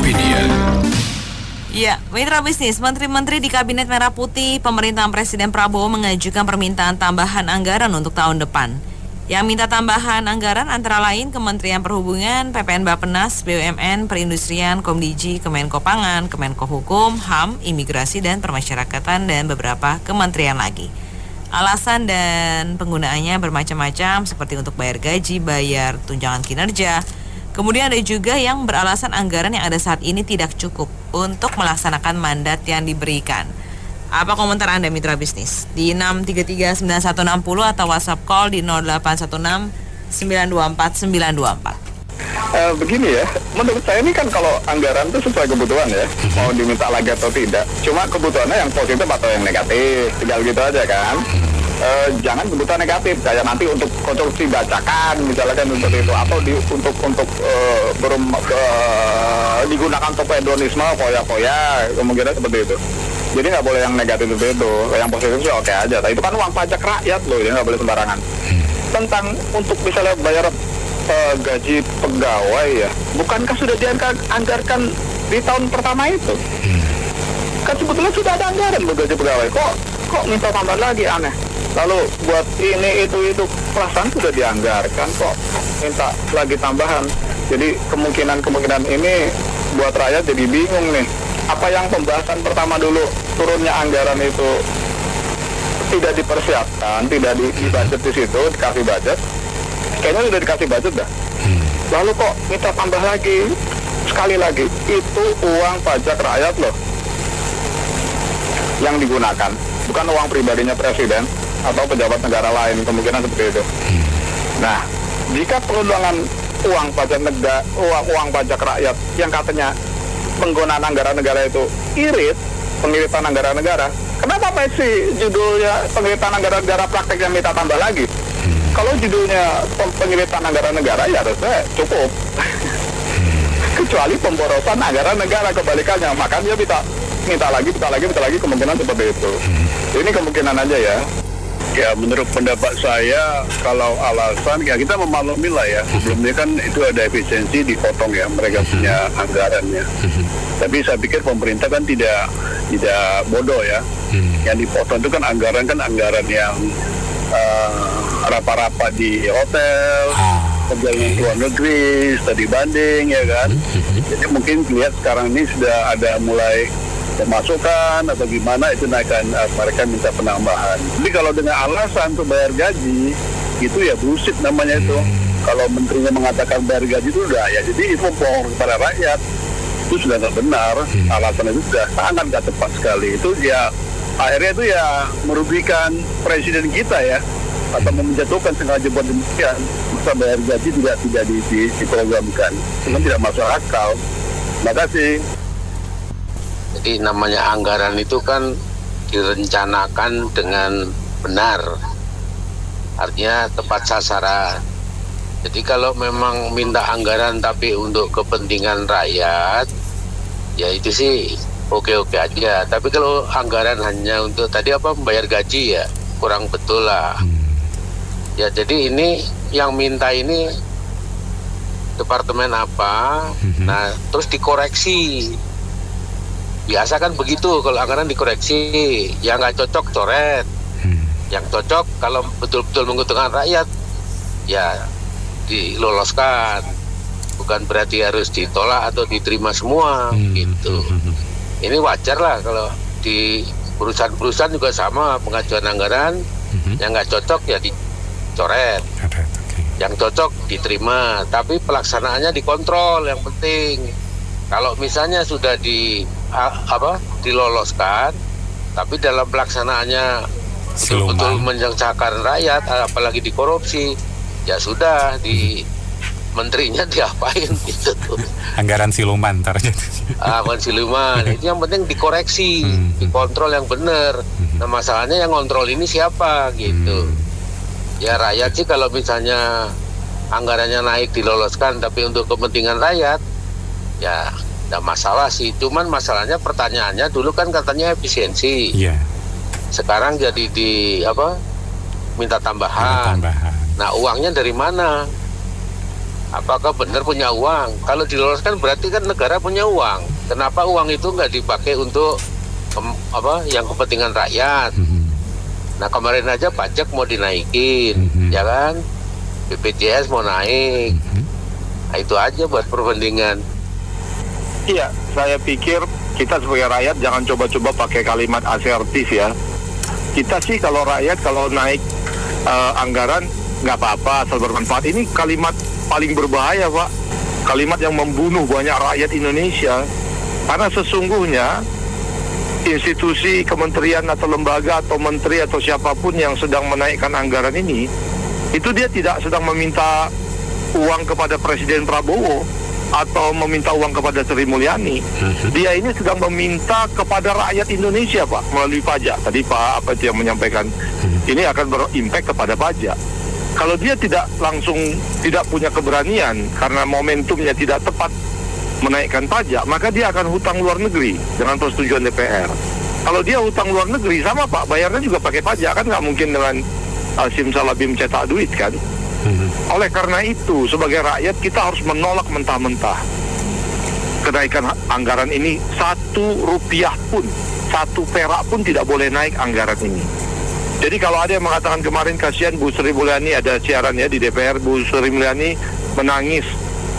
Opinion. Ya, mitra bisnis, menteri-menteri di Kabinet Merah Putih pemerintahan Presiden Prabowo mengajukan permintaan tambahan anggaran untuk tahun depan. Yang minta tambahan anggaran antara lain Kementerian Perhubungan, PPN Bappenas, BUMN, Perindustrian, Komdiji, Kemenko Pangan, Kemenko Hukum, HAM, Imigrasi dan Permasyarakatan, dan beberapa kementerian lagi. Alasan dan penggunaannya bermacam-macam, seperti untuk bayar gaji, bayar tunjangan kinerja. Kemudian ada juga yang beralasan anggaran yang ada saat ini tidak cukup untuk melaksanakan mandat yang diberikan. Apa komentar Anda mitra bisnis? Di 6339160 atau WhatsApp call di 0816 924 924. Begini ya, menurut saya ini kan kalau anggaran itu sesuai kebutuhan ya, mau diminta lagi atau tidak. Cuma kebutuhannya yang positif atau yang negatif, tinggal gitu aja kan. Jangan kebutuhan negatif, kayak nanti untuk konstruksi bacakan misalkan seperti itu, atau digunakan untuk hedonisme, foya-foya, kemungkinan seperti itu. Jadi nggak boleh yang negatif itu, yang positif sih oke aja. Tapi itu kan uang pajak rakyat loh, ya nggak boleh sembarangan. Tentang untuk misalnya bayar gaji pegawai ya, bukankah sudah dianggarkan di tahun pertama itu? Kan sebetulnya sudah ada anggaran buat gaji pegawai, kok minta tambah lagi, aneh. Lalu buat ini itu perasaan sudah dianggarkan, kok minta lagi tambahan. Jadi kemungkinan ini buat rakyat jadi bingung nih. Apa yang pembahasan pertama dulu turunnya anggaran itu tidak dipersiapkan, tidak di budget di situ, dikasih budget. Kayaknya sudah dikasih budget dah. Lalu kok minta tambah lagi? Sekali lagi, itu uang pajak rakyat loh yang digunakan, bukan uang pribadinya presiden atau pejabat negara lain, kemungkinan seperti itu. Nah, jika pengulangan uang pajak rakyat yang katanya penggunaan anggaran negara itu irit, pengiritan anggaran negara, kenapa sih judulnya pengiritan anggaran negara praktek yang minta tambah lagi? Kalau judulnya pengiritan anggaran negara ya harusnya cukup. Kecuali pemborosan anggaran negara, kebalikannya, makanya minta lagi, kemungkinan seperti itu. Ini kemungkinan aja ya. Ya, menurut pendapat saya, kalau alasan, ya kita memaklumi lah ya. Sebelumnya kan itu ada efisiensi dipotong ya, mereka punya anggarannya. Tapi saya pikir pemerintah kan tidak bodoh ya. Yang dipotong itu kan anggaran yang rapat-rapat di hotel, perjalanan ke luar negeri, studi banding ya kan. Jadi mungkin lihat sekarang ini sudah ada mulai pemasukan atau gimana, itu naikkan, mereka minta penambahan. Jadi kalau dengan alasan untuk bayar gaji itu ya bullshit namanya itu. Kalau menterinya mengatakan bayar gaji itu udah ya, jadi itu bohong kepada rakyat, itu sudah nggak benar. Alasan itu sudah sangat nggak tepat sekali. Itu ya akhirnya itu ya merugikan presiden kita ya, atau menjatuhkan sengaja buat demikian. Masa bayar gaji tidak diprogramkan, itu tidak masuk akal. Terima kasih. Jadi namanya anggaran itu kan direncanakan dengan benar, artinya tepat sasaran. Jadi kalau memang minta anggaran tapi untuk kepentingan rakyat, ya itu sih oke-oke aja. Tapi kalau anggaran hanya untuk tadi membayar gaji, ya kurang betul lah. Ya jadi ini yang minta ini departemen apa, nah terus dikoreksi. Biasa kan begitu, kalau anggaran dikoreksi, yang nggak cocok coret, yang cocok kalau betul-betul menguntungkan rakyat ya diloloskan, bukan berarti harus ditolak atau diterima semua gitu. Ini wajar lah kalau di perusahaan juga sama, pengajuan anggaran yang nggak cocok ya dicoret, yang cocok diterima, tapi pelaksanaannya dikontrol yang penting. Kalau misalnya sudah diloloskan, tapi dalam pelaksanaannya betul-betul menjengkelkan rakyat, apalagi dikorupsi, ya sudah di menterinya diapain gitu. Anggaran siluman ntar jadi. Anggaran siluman, itu yang penting dikoreksi, dikontrol yang benar. Nah masalahnya yang kontrol ini siapa gitu. Ya rakyat sih kalau misalnya anggarannya naik diloloskan, tapi untuk kepentingan rakyat, ya tidak masalah sih. Cuman masalahnya pertanyaannya dulu kan katanya efisiensi. Sekarang jadi minta tambahan. Nah uangnya dari mana? apakah benar punya uang? Kalau diloloskan berarti kan negara punya uang. Kenapa uang itu nggak dipakai untuk yang kepentingan rakyat? Nah kemarin aja pajak mau dinaikin, ya kan? BPJS mau naik. Nah, itu aja buat perbandingan. Iya, saya pikir kita sebagai rakyat jangan coba-coba pakai kalimat asertif ya. Kita sih kalau rakyat kalau naik anggaran nggak apa-apa, asal bermanfaat. Ini kalimat paling berbahaya, Pak. Kalimat yang membunuh banyak rakyat Indonesia. Karena sesungguhnya institusi, kementerian atau lembaga atau menteri atau siapapun yang sedang menaikkan anggaran ini, itu dia tidak sedang meminta uang kepada Presiden Prabowo atau meminta uang kepada Sri Mulyani. Dia ini sedang meminta kepada rakyat Indonesia, Pak, melalui pajak. Tadi Pak apa itu yang menyampaikan, ini akan berimpact kepada pajak. Kalau dia tidak langsung tidak punya keberanian karena momentumnya tidak tepat menaikkan pajak, maka dia akan hutang luar negeri dengan persetujuan DPR. Kalau dia hutang luar negeri, sama Pak, bayarnya juga pakai pajak, kan nggak mungkin dengan simsalabim cetak duit kan. Oleh karena itu, sebagai rakyat kita harus menolak mentah-mentah kenaikan anggaran ini. 1 rupiah pun, 1 perak pun tidak boleh naik anggaran ini. Jadi kalau ada yang mengatakan kemarin kasihan Bu Sri Mulyani, ada siaran ya di DPR, Bu Sri Mulyani menangis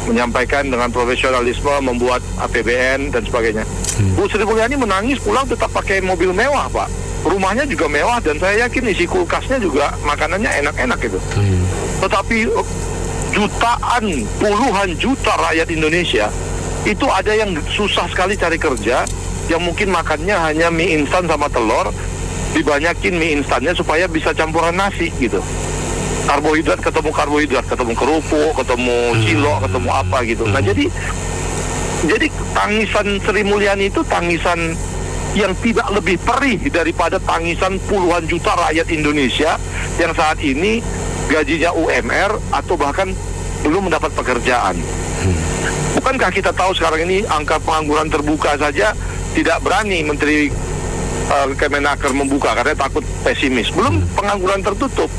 menyampaikan dengan profesionalisme membuat APBN dan sebagainya. Bu Sri Mulyani menangis pulang tetap pakai mobil mewah, Pak. Rumahnya juga mewah dan saya yakin isi kulkasnya juga makanannya enak-enak gitu. Tetapi jutaan, puluhan juta rakyat Indonesia itu ada yang susah sekali cari kerja, yang mungkin makannya hanya mie instan sama telur, dibanyakin mie instannya supaya bisa campuran nasi gitu. Karbohidrat ketemu karbohidrat, ketemu kerupuk, ketemu cilok, ketemu apa gitu. Nah jadi tangisan Sri Mulyani itu tangisan yang tidak lebih perih daripada tangisan puluhan juta rakyat Indonesia yang saat ini gajinya UMR atau bahkan belum mendapat pekerjaan. Bukankah kita tahu sekarang ini angka pengangguran terbuka saja tidak berani Menteri Kemenaker membuka karena takut pesimis. Belum pengangguran tertutup.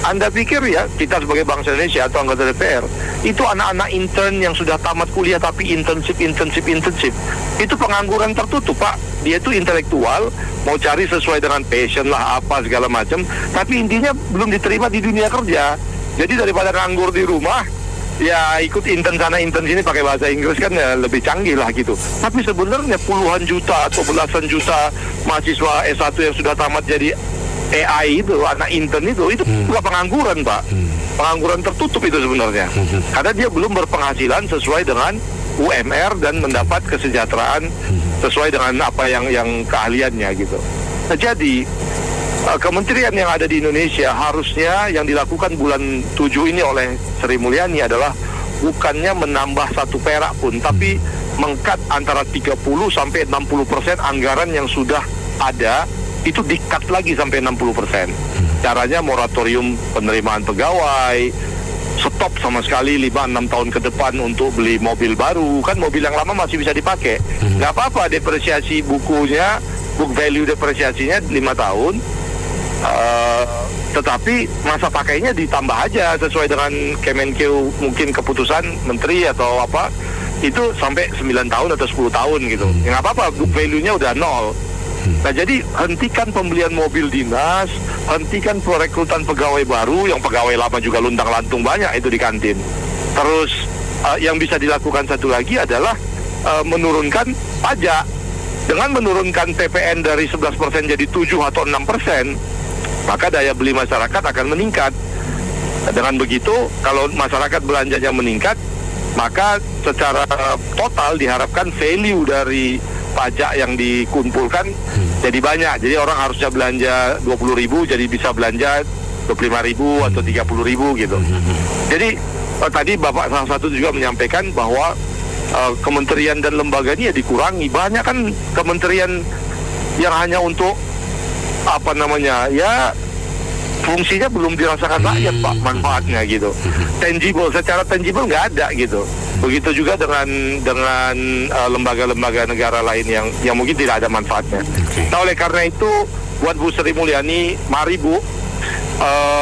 Anda pikir ya, kita sebagai bangsa Indonesia atau anggota DPR, itu anak-anak intern yang sudah tamat kuliah tapi intensif, itu pengangguran tertutup, Pak. Dia itu intelektual, mau cari sesuai dengan passion lah, apa segala macam, tapi intinya belum diterima di dunia kerja. Jadi daripada nganggur di rumah, ya ikut intern sana intern sini pakai bahasa Inggris kan ya lebih canggih lah gitu. Tapi sebenarnya puluhan juta atau belasan juta mahasiswa S1 yang sudah tamat jadi AI itu, anak intern itu bukan pengangguran, Pak. Pengangguran tertutup itu sebenarnya. Karena dia belum berpenghasilan sesuai dengan UMR dan mendapat kesejahteraan sesuai dengan apa yang keahliannya gitu. Nah, jadi kementerian yang ada di Indonesia harusnya yang dilakukan bulan 7 ini oleh Sri Mulyani adalah bukannya menambah 1 perak pun, tapi meng-cut antara 30 sampai 60% anggaran yang sudah ada, itu di-cut lagi sampai 60%. Caranya moratorium penerimaan pegawai, stop sama sekali 5-6 tahun ke depan untuk beli mobil baru. Kan mobil yang lama masih bisa dipakai. Nggak apa-apa depresiasi bukunya, book value depresiasinya 5 tahun. Tetapi masa pakainya ditambah aja sesuai dengan Kemenkeu, mungkin keputusan menteri atau apa, itu sampai 9 tahun atau 10 tahun gitu. Ya nggak apa-apa, book value-nya udah 0. Nah jadi hentikan pembelian mobil dinas, hentikan perekrutan pegawai baru, yang pegawai lama juga luntang-lantung banyak itu di kantin. Terus yang bisa dilakukan satu lagi adalah menurunkan pajak. Dengan menurunkan PPN dari 11% jadi 7 atau 6%, maka daya beli masyarakat akan meningkat. Dengan begitu, kalau masyarakat belanjanya meningkat, maka secara total diharapkan value dari pajak yang dikumpulkan jadi banyak. Jadi orang harusnya belanja 20.000 jadi bisa belanja 25.000 atau 30.000 gitu. Jadi tadi Bapak salah satu juga menyampaikan bahwa kementerian dan lembaga ini ya dikurangi. Banyak kan kementerian yang hanya untuk apa namanya ya fungsinya belum dirasakan rakyat, Pak, manfaatnya gitu. Tangible, secara tangible nggak ada gitu. Begitu juga dengan lembaga-lembaga negara lain yang mungkin tidak ada manfaatnya. Nah, oleh karena itu buat Bu Sri Mulyani, mari Bu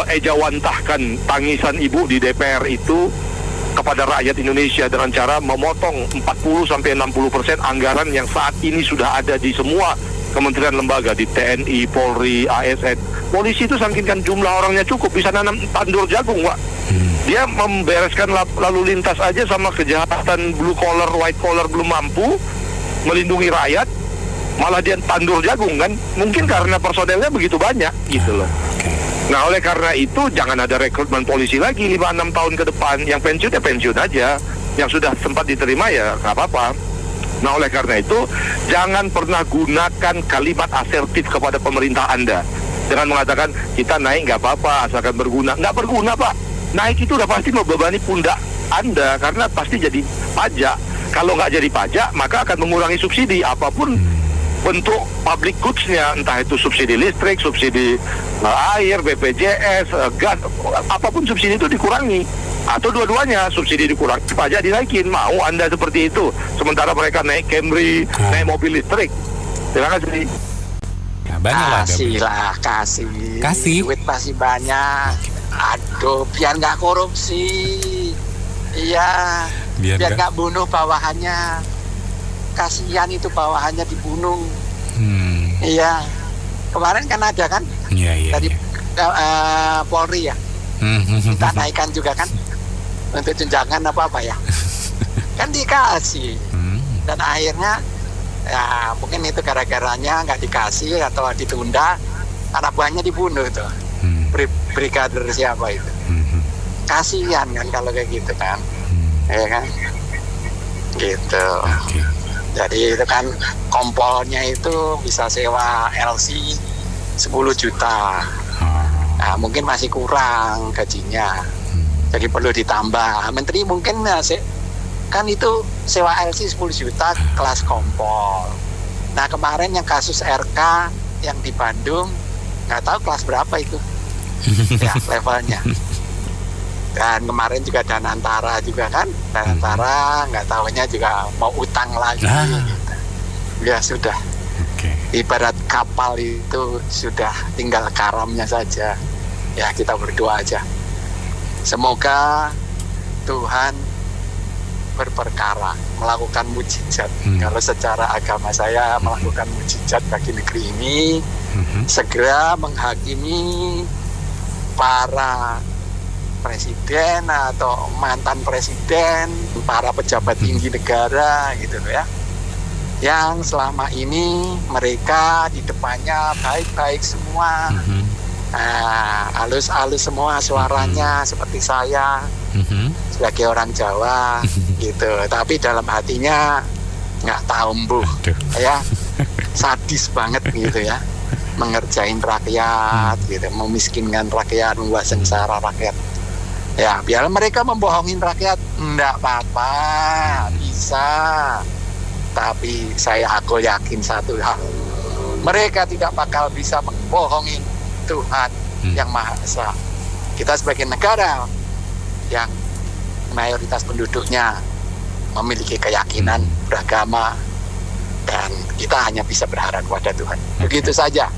ejawantahkan tangisan Ibu di DPR itu kepada rakyat Indonesia dengan cara memotong 40-60% anggaran yang saat ini sudah ada di semua kementerian lembaga, di TNI, Polri, ASN. Polisi itu saking jumlah orangnya cukup bisa nanam tandur jagung, Pak. Dia membereskan lalu lintas aja sama kejahatan blue collar, white collar belum mampu melindungi rakyat, malah dia tandur jagung kan. Mungkin karena personelnya begitu banyak gitu loh. Nah, oleh karena itu jangan ada rekrutmen polisi lagi 5-6 tahun ke depan. Yang pensiun ya pensiun aja. Yang sudah sempat diterima ya nggak apa-apa. Nah, oleh karena itu jangan pernah gunakan kalimat asertif kepada pemerintah Anda dengan mengatakan kita naik nggak apa-apa asalkan berguna. Nggak berguna, Pak. Naik itu udah pasti membebani pundak Anda karena pasti jadi pajak. Kalau nggak jadi pajak maka akan mengurangi subsidi apapun bentuk public goods-nya, entah itu subsidi listrik, subsidi air, BPJS, gas, apapun subsidi itu dikurangi. Atau dua-duanya, subsidi dikurangi, pajak dinaikin. Mau Anda seperti itu? Sementara mereka naik Camry, naik mobil listrik. Terima kasih. Nah, banyak lah. Kasih. Duit masih banyak. Aduh, biar nggak korupsi. Iya, biar nggak bunuh bawahannya. Kasihan itu bawahannya dibunuh. Iya, kemarin kan ada kan dari Polri ya, kita naikkan juga kan untuk tunjangan apa ya, kan dikasih dan akhirnya ya mungkin itu gara-garanya nggak dikasih atau ditunda, anak buahnya dibunuh itu, brigadir siapa itu, kasihan kan kalau kayak gitu kan, ya kan, gitu. Jadi itu kan kompolnya itu bisa sewa LC 10 juta. Nah, mungkin masih kurang gajinya. Jadi perlu ditambah. Menteri mungkin kan itu sewa LC 10 juta kelas kompol. Nah, kemarin yang kasus RK yang di Bandung nggak tahu kelas berapa itu. Ya, levelnya. Dan kemarin juga Danantara juga kan, Danantara nggak tahunya juga mau utang lagi gitu. Ya sudah, ibarat kapal itu sudah tinggal karamnya saja. Ya kita berdoa aja, semoga Tuhan berperkara, melakukan mujizat. Kalau secara agama saya melakukan mujizat bagi negeri ini, segera menghakimi para presiden atau mantan presiden, para pejabat tinggi negara gitu loh ya, yang selama ini mereka di depannya baik-baik semua, halus-halus semua suaranya seperti saya sebagai orang Jawa gitu, tapi dalam hatinya nggak tahu ya, sadis banget gitu ya, mengerjain rakyat gitu, memiskinkan rakyat, membuat sengsara rakyat. Ya, biar mereka membohongin rakyat, enggak apa-apa, bisa. Tapi aku yakin satu hal, mereka tidak bakal bisa membohongin Tuhan yang Maha Esa. Kita sebagai negara yang mayoritas penduduknya memiliki keyakinan beragama, dan kita hanya bisa berharap kepada Tuhan. Begitu saja.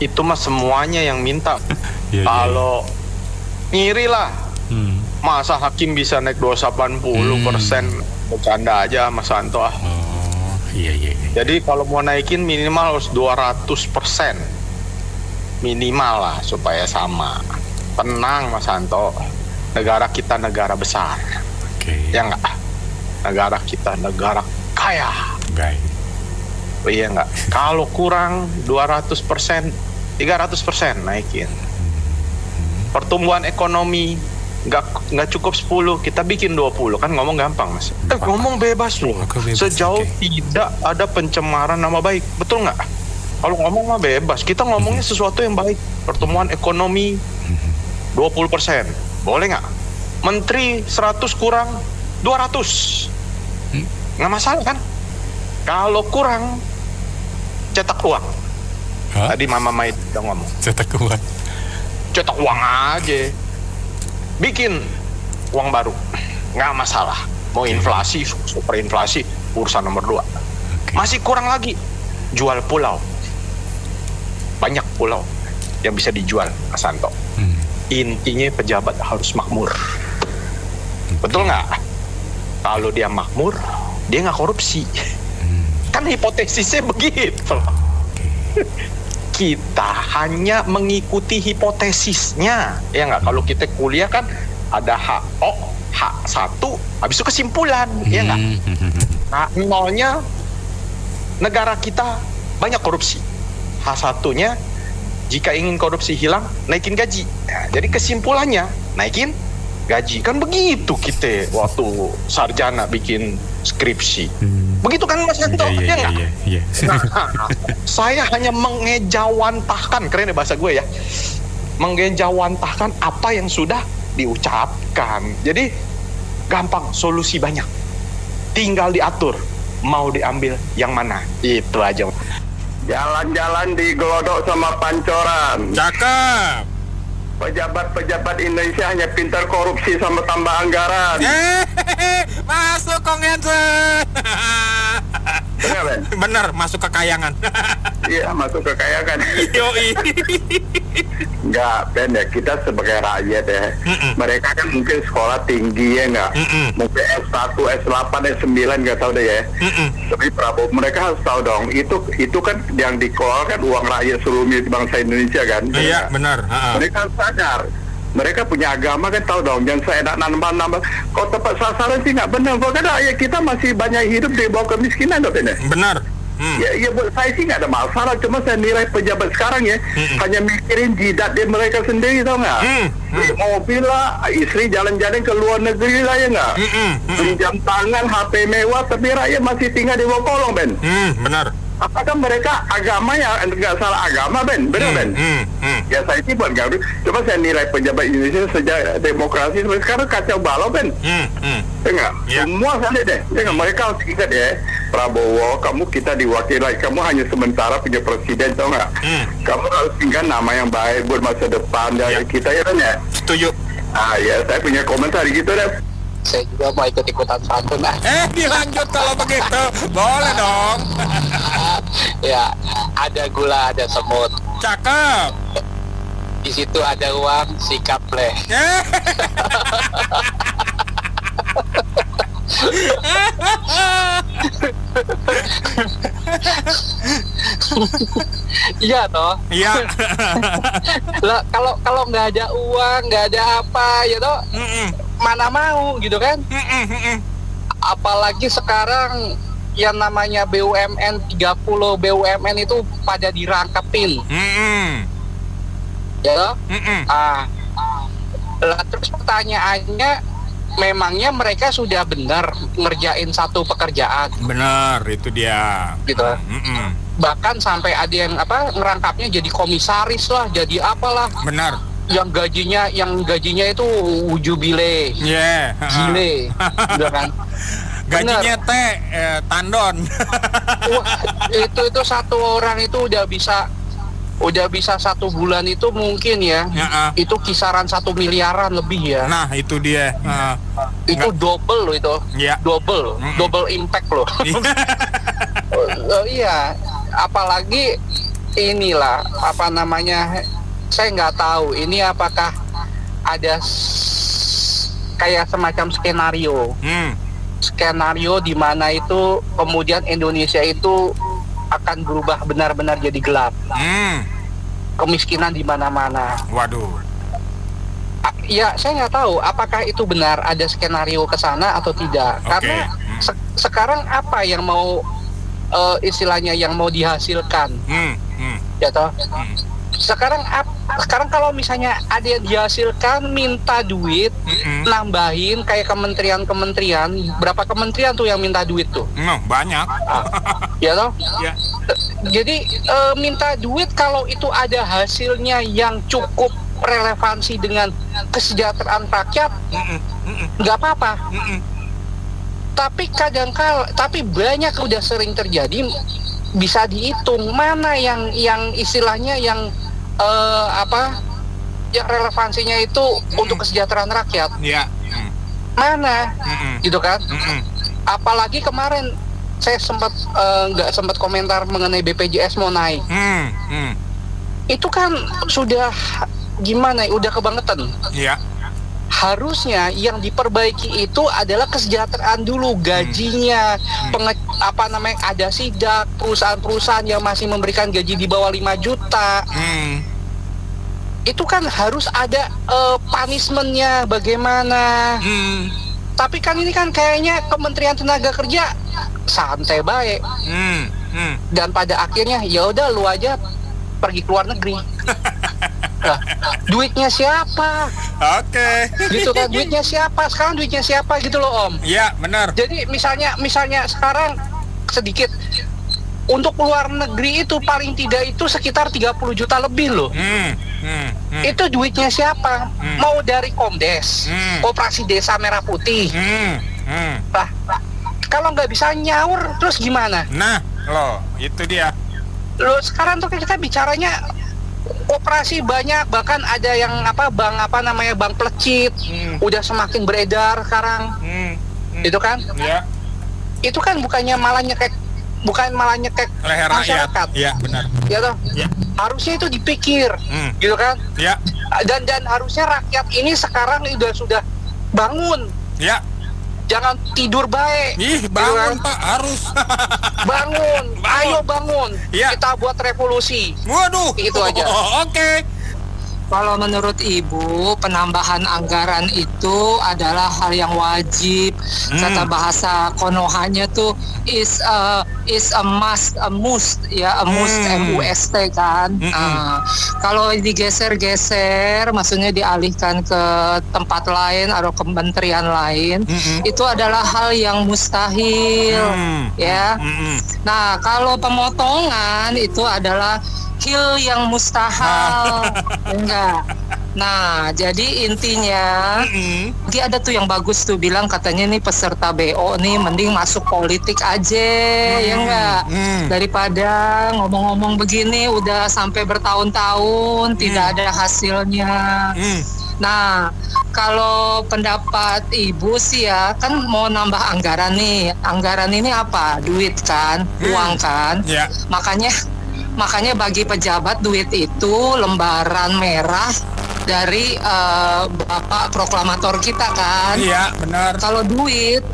Itu mah semuanya yang minta. Kalau ngiri lah, masa hakim bisa naik 280%, bercanda aja Mas Santo. Jadi kalau mau naikin minimal harus 200%, minimal lah supaya sama. Tenang Mas Santo, negara kita negara besar, ya nggak? Negara kita negara kaya, iya nggak? Kalau kurang 200%, 300% naikin. Pertumbuhan ekonomi nggak cukup 10, kita bikin 20, kan ngomong gampang Mas. Ngomong bebas loh, sejauh tidak ada pencemaran nama baik, betul nggak? Kalau ngomong mah bebas, kita ngomongnya sesuatu yang baik. Pertumbuhan ekonomi 20%, boleh nggak? Menteri 100 kurang 200, nggak masalah kan? Kalau kurang cetak uang. Tadi Mama Maid udah ngomong. Cetak uang aja, bikin uang baru, nggak masalah. Mau inflasi, super inflasi, urusan nomor 2. Masih kurang lagi, jual pulau. Banyak pulau yang bisa dijual, Mas Santo. Intinya pejabat harus makmur. Betul nggak? Kalau dia makmur, dia nggak korupsi. Kan hipotesisnya begitu. Kita hanya mengikuti hipotesisnya, ya nggak? Kalau kita kuliah kan ada H1, habis itu kesimpulan, ya nggak? Nah, nolnya negara kita banyak korupsi. H1-nya, jika ingin korupsi hilang, naikin gaji. Nah, jadi kesimpulannya, naikin gaji. Kan begitu kita waktu sarjana bikin skripsi. Begitu kan Mas Yanto? Ya nggak? Nah, saya hanya mengejawantahkan, keren ya bahasa gue ya, mengejawantahkan apa yang sudah diucapkan. Jadi gampang, solusi banyak, tinggal diatur mau diambil yang mana, itu aja. Jalan-jalan di Glodok sama Pancoran. Cakep. Pejabat-pejabat Indonesia hanya pintar korupsi sama tambah anggaran. Masuk Kong Hansen. Benar, Ben? Bener, masuk ke kayangan. Iya, masuk ke kayangan. Yoi. Enggak, Ben ya, kita sebagai rakyat ya. Mereka kan mungkin sekolah tinggi ya enggak? Mungkin S1, S8, S9 enggak tahu deh ya. Tapi Prabowo, mereka harus tahu dong, itu kan yang dikeluarkan uang rakyat seluruh bangsa Indonesia kan? Iya, benar. Mereka harus sadar. Mereka punya agama kan, tahu dong, jangan saya nak nambah-nambah. Kalau tepat sasaran sih nggak benar. Karena rakyat kita masih banyak hidup di bawah kemiskinan, dok, benar. Benar. Ya buat saya sih nggak ada masalah. Cuma saya nilai pejabat sekarang ya, hanya mikirin jidat dia mereka sendiri, tau nggak? Beli mobil lah, istri jalan-jalan ke luar negeri lah, ya nggak? Beli jam tangan, HP mewah, tapi rakyat masih tinggal di bawah kolong, Ben. Benar. Apakah mereka agamanya nggak salah agama, Ben? Benar, Ben? Ya saya sih buat gaduh. Cuma saya nilai pejabat Indonesia sejak demokrasi sampai sekarang kacau balau, Ben. Enggak, semua saya deh. Enggak, mereka harus ingat ya, Prabowo, kamu kita diwakili, kamu hanya sementara punya presiden, tau nggak? Kamu harus tinggal nama yang baik buat masa depan dari kita, ya kan ya? Setuju. Ya, saya punya komentar gitu deh. Saya juga mau ikut-ikutan santun. Dilanjut kalau begitu. Boleh dong. Ya, ada gula, ada semut. Cakep. Di situ ada uang, sikap leh. Iya toh. Iya. Lah kalau nggak ada uang, nggak ada apa, ya toh. Mana mau gitu kan? Apalagi sekarang yang namanya BUMN 30 BUMN itu pada dirangkepin. Ya toh? Lah terus pertanyaannya, memangnya mereka sudah benar ngerjain satu pekerjaan? Benar, itu dia. Gitu. Bahkan sampai ada yang ngerangkapnya jadi komisaris lah, jadi apalah. Benar. Yang gajinya itu jubile. Gile. Udah kan? Gajinya tandon. Wah, itu satu orang itu udah bisa 1 bulan itu mungkin ya. Itu kisaran 1 miliaran lebih ya. Nah, itu dia. Itu double loh itu. Double impact loh. Iya, apalagi inilah saya nggak tahu ini apakah ada kayak semacam skenario di mana itu kemudian Indonesia itu akan berubah benar-benar jadi gelap. Kemiskinan di mana-mana. Waduh. Ya, saya nggak tahu apakah itu benar ada skenario ke sana atau tidak. Karena sekarang apa yang mau istilahnya yang mau dihasilkan? Ya toh. Sekarang kalau misalnya ada yang dihasilkan minta duit, nambahin kayak kementerian, berapa kementerian tuh yang minta duit tuh? Banyak. Ya toh? Ya. Jadi minta duit kalau itu ada hasilnya yang cukup relevansi dengan kesejahteraan rakyat, nggak apa-apa. Tapi tapi banyak udah sering terjadi, bisa dihitung mana yang istilahnya yang yang relevansinya itu untuk kesejahteraan rakyat. Mana, gitu kan? Apalagi kemarin saya nggak sempat komentar mengenai BPJS mau naik. Itu kan sudah gimana ya? Udah kebangetan. harusnya yang diperbaiki itu adalah kesejahteraan dulu, gajinya, ada sidak, perusahaan-perusahaan yang masih memberikan gaji di bawah 5 juta. Itu kan harus ada punishment-nya bagaimana. Tapi kan ini kan kayaknya Kementerian Tenaga Kerja santai baik. Dan pada akhirnya ya udah lu aja pergi ke luar negeri. Nah, duitnya siapa? Oke. Gitu kan, duitnya siapa? Sekarang duitnya siapa gitu loh, Om. Iya, benar. Jadi misalnya sekarang sedikit untuk luar negeri itu paling tidak itu sekitar 30 juta lebih loh. Itu duitnya siapa? Mau dari Komdes, Koperasi Desa Merah Putih. Nah, kalau nggak bisa nyaur terus gimana? Nah, loh, itu dia. Loh, sekarang tuh kita bicaranya koperasi banyak, bahkan ada yang bank pelecit, udah semakin beredar sekarang. Itu kan? Iya. Itu kan bukan malah nyekek leher rakyat. masyarakat. Iya, benar. Ya toh? Ya. Harusnya itu dipikir, gitu kan? Ya. Dan harusnya rakyat ini sekarang sudah bangun. Ya. Jangan tidur baik. Ih, bangun Pak, harus. Bangun. Ayo bangun. Ya. Kita buat revolusi. Waduh. Itu aja. Oke. Kalau menurut Ibu, penambahan anggaran itu adalah hal yang wajib. Kata bahasa Konohanya tuh is a must, MUST kan. Kalau digeser-geser, maksudnya dialihkan ke tempat lain atau kementerian lain, itu adalah hal yang mustahil, ya. Nah, kalau pemotongan itu adalah hil yang mustahil. Enggak. Nah, jadi intinya dia ada tuh yang bagus tuh bilang katanya nih peserta BO nih mending masuk politik aja, ya enggak? Daripada ngomong-ngomong begini udah sampai bertahun-tahun tidak ada hasilnya. Nah, kalau pendapat Ibu sih ya, kan mau nambah anggaran nih. Anggaran ini apa? Duit kan, uang kan. Yeah. Makanya bagi pejabat duit itu lembaran merah dari Bapak Proklamator kita kan. Iya, benar. Kalau duit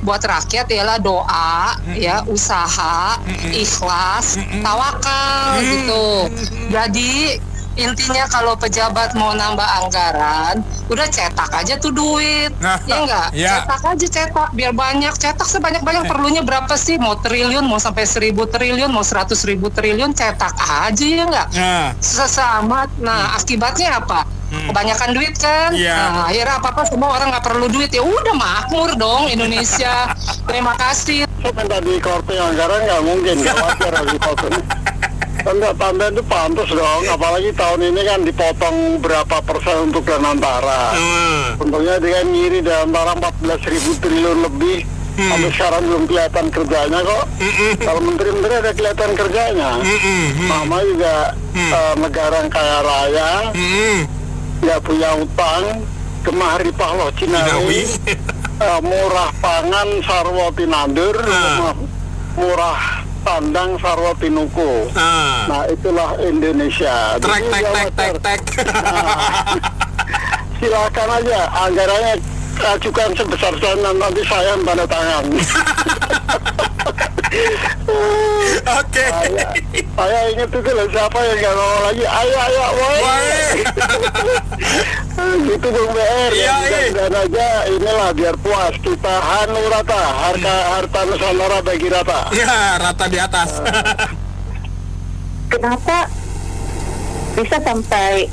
buat rakyat ialah doa, ya, usaha, ikhlas, tawakal gitu. Jadi intinya kalau pejabat mau nambah anggaran, udah cetak aja tuh duit, ya enggak? Ya. Cetak biar banyak, cetak sebanyak-banyak. Perlunya berapa sih? Mau triliun, mau sampai 1000 triliun, mau 100.000 triliun, cetak aja, ya enggak? Sesamat. Nah, akibatnya apa? Kebanyakan duit kan? Nah, akhirnya apa-apa semua orang nggak perlu duit, ya udah makmur dong Indonesia. Terima kasih. Minta dikorting anggaran nggak mungkin, nggak wajar lagi potong. Tanda itu pantas dong, apalagi tahun ini kan dipotong berapa persen untuk Danantara. Tentunya dia ngiri Danantara 14.000 triliun lebih. Sampai sekarang belum kelihatan kerjanya kok. Kalau menteri-menteri ada kelihatan kerjanya. Mama juga negara yang kaya raya, nggak punya utang, gemah ripah loh Cinawi, murah pangan sarwa tinandur, murah tandang sarwa tinuku. Nah, itulah Indonesia. Tek. Silakan aja anggarannya ajukan sebesar sana, nanti saya yang tanda tangan. Oke. Saya ingat itu loh, siapa yang nggak mau lagi, ayo, woi. Gitu dong BR. Dan aja inilah biar puas, kita hanu rata, harta Nusantara bagi rata. Ya, rata di atas. Kenapa bisa sampai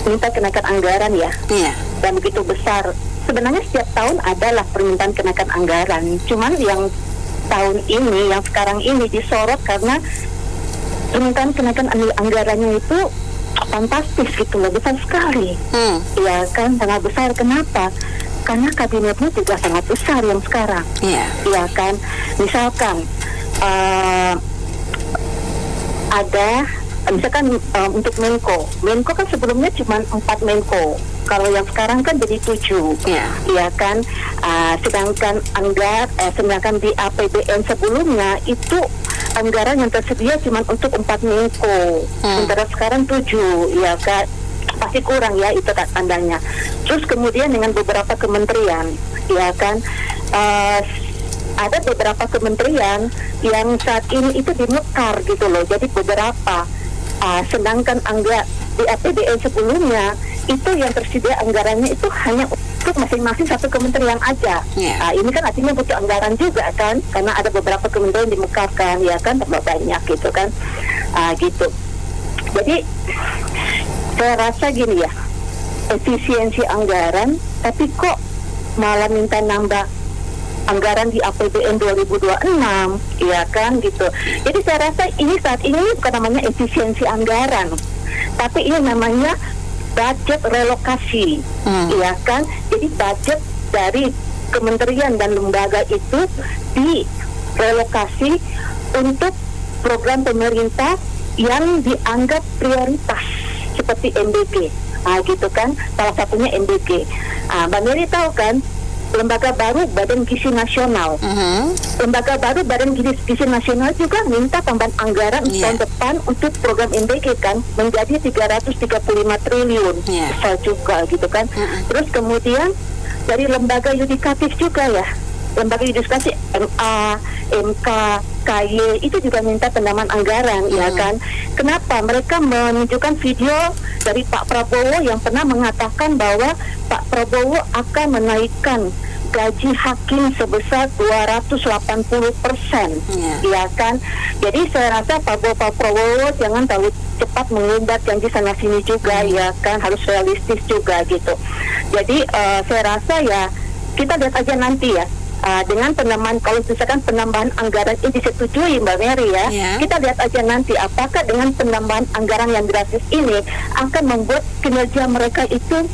minta kenaikan anggaran ya? Iya. Dan begitu besar. Sebenarnya setiap tahun adalah permintaan kenaikan anggaran. Cuman yang tahun ini, yang sekarang ini disorot karena permintaan kenaikan anggarannya itu fantastis gitu loh, besar sekali. Ya kan, sangat besar. Kenapa? Karena kabinetnya juga sangat besar yang sekarang. Ya kan, misalkan ada misalkan untuk Menko kan sebelumnya cuma 4 Menko. Kalau yang sekarang kan jadi 7, ya kan. Sedangkan sedangkan di APBN sebelumnya itu anggaran yang tersedia cuma untuk 4 Menko, sementara sekarang 7, ya kan. pasti kurang ya, itu tandanya. Terus kemudian dengan beberapa kementerian, ya kan, ada beberapa kementerian yang saat ini itu dimekar gitu loh. Jadi beberapa, sedangkan di APBN sebelumnya itu yang tersedia anggarannya itu hanya untuk masing-masing satu kementerian aja. Ini kan artinya butuh anggaran juga kan, karena ada beberapa kementerian dimekarkan, ya kan, tambah banyak gitu kan, gitu. Jadi saya rasa gini ya, efisiensi anggaran, tapi kok malah minta nambah anggaran di APBN 2026, ya kan gitu. Jadi saya rasa ini saat ini bukan namanya efisiensi anggaran, tapi ini namanya budget relokasi, ya kan. Jadi budget dari kementerian dan lembaga itu direlokasi untuk program pemerintah yang dianggap prioritas seperti MBG, gitu kan. Salah satunya MBG. Mbak Mary tahu kan, lembaga baru Badan Gizi Nasional. Lembaga baru Badan Gizi Nasional juga minta tambahan anggaran tahun depan untuk program MBG kan, menjadi 335 triliun. Besar juga gitu kan. Terus kemudian dari lembaga yudikatif juga ya, lembaga yudikatif MA, MK, KY itu juga minta penambahan anggaran, ya kan. Kenapa? Mereka menunjukkan video dari Pak Prabowo yang pernah mengatakan bahwa Pak Prabowo akan menaikkan gaji hakim sebesar 280%, ya kan. Jadi saya rasa Pak Prabowo jangan terlalu cepat mengumbar janji sana sini juga, ya kan, harus realistis juga gitu. Jadi saya rasa ya kita lihat aja nanti ya. Dengan penambahan, kalau misalkan penambahan anggaran ini disetujui Mbak Mary ya, kita lihat aja nanti apakah dengan penambahan anggaran yang drastis ini akan membuat kinerja mereka itu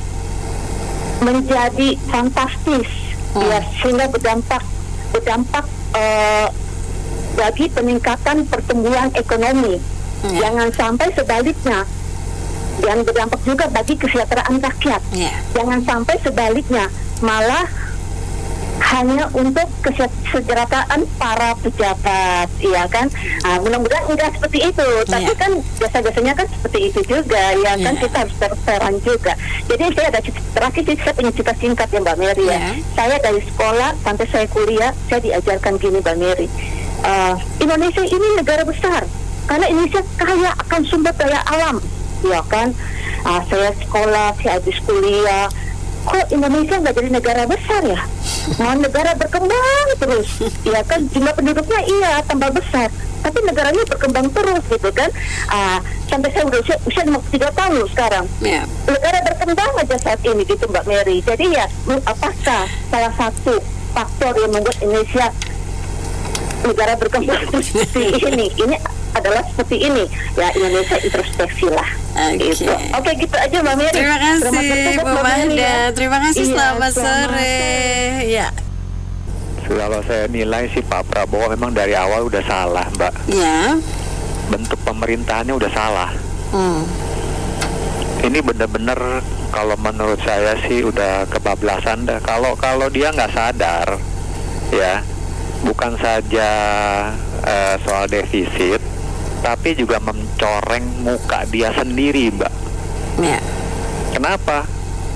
menjadi fantastis, ya, sehingga berdampak bagi peningkatan pertumbuhan ekonomi. Jangan sampai sebaliknya, dan berdampak juga bagi kesejahteraan rakyat. Jangan sampai sebaliknya, malah hanya untuk kesejahteraan para pejabat, ya kan. Mudah-mudahan enggak seperti itu, tapi kan biasa-biasanya kan seperti itu juga, ya kan. Kita harus fair-fairan juga. Jadi saya ada terakhir sih, saya punya cerita singkat ya Mbak Mary ya. Saya dari sekolah sampai saya kuliah, saya diajarkan gini Mbak Mary, Indonesia ini negara besar karena Indonesia kaya akan sumber daya alam, ya kan. Saya sekolah, saya habis kuliah, kok Indonesia nggak jadi negara besar ya? Mau negara berkembang terus, ya kan, jumlah penduduknya iya tambah besar, tapi negaranya berkembang terus gitu kan. Sampai saya udah usia 3 tahun sekarang, negara berkembang aja saat ini gitu Mbak Mary. Jadi ya, apakah salah satu faktor yang membuat Indonesia negara berkembang seperti ini adalah seperti ini ya, Indonesia introspeksi lah. Gitu. Oke, gitu aja Mbak Mary. Terima kasih Bu Mahda. Terima kasih, selamat sore. Ya. Kalau saya nilai sih Pak Prabowo memang dari awal udah salah, Mbak. Ya. Bentuk pemerintahannya udah salah. Ini benar-benar kalau menurut saya sih udah kebablasan dah. Kalau dia nggak sadar, ya, bukan saja soal defisit, tapi juga mencoreng muka dia sendiri, Mbak. Kenapa?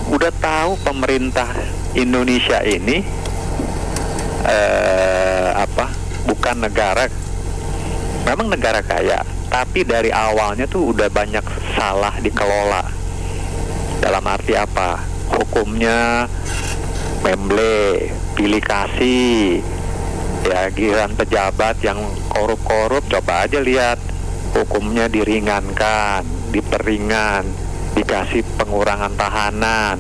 Udah tahu pemerintah Indonesia ini bukan negara, memang negara kaya, tapi dari awalnya tuh udah banyak salah dikelola. Dalam arti apa? Hukumnya memble, pilih kasih, ya, giliran pejabat yang korup-korup, coba aja lihat, hukumnya diringankan, diperingan, dikasih pengurangan tahanan.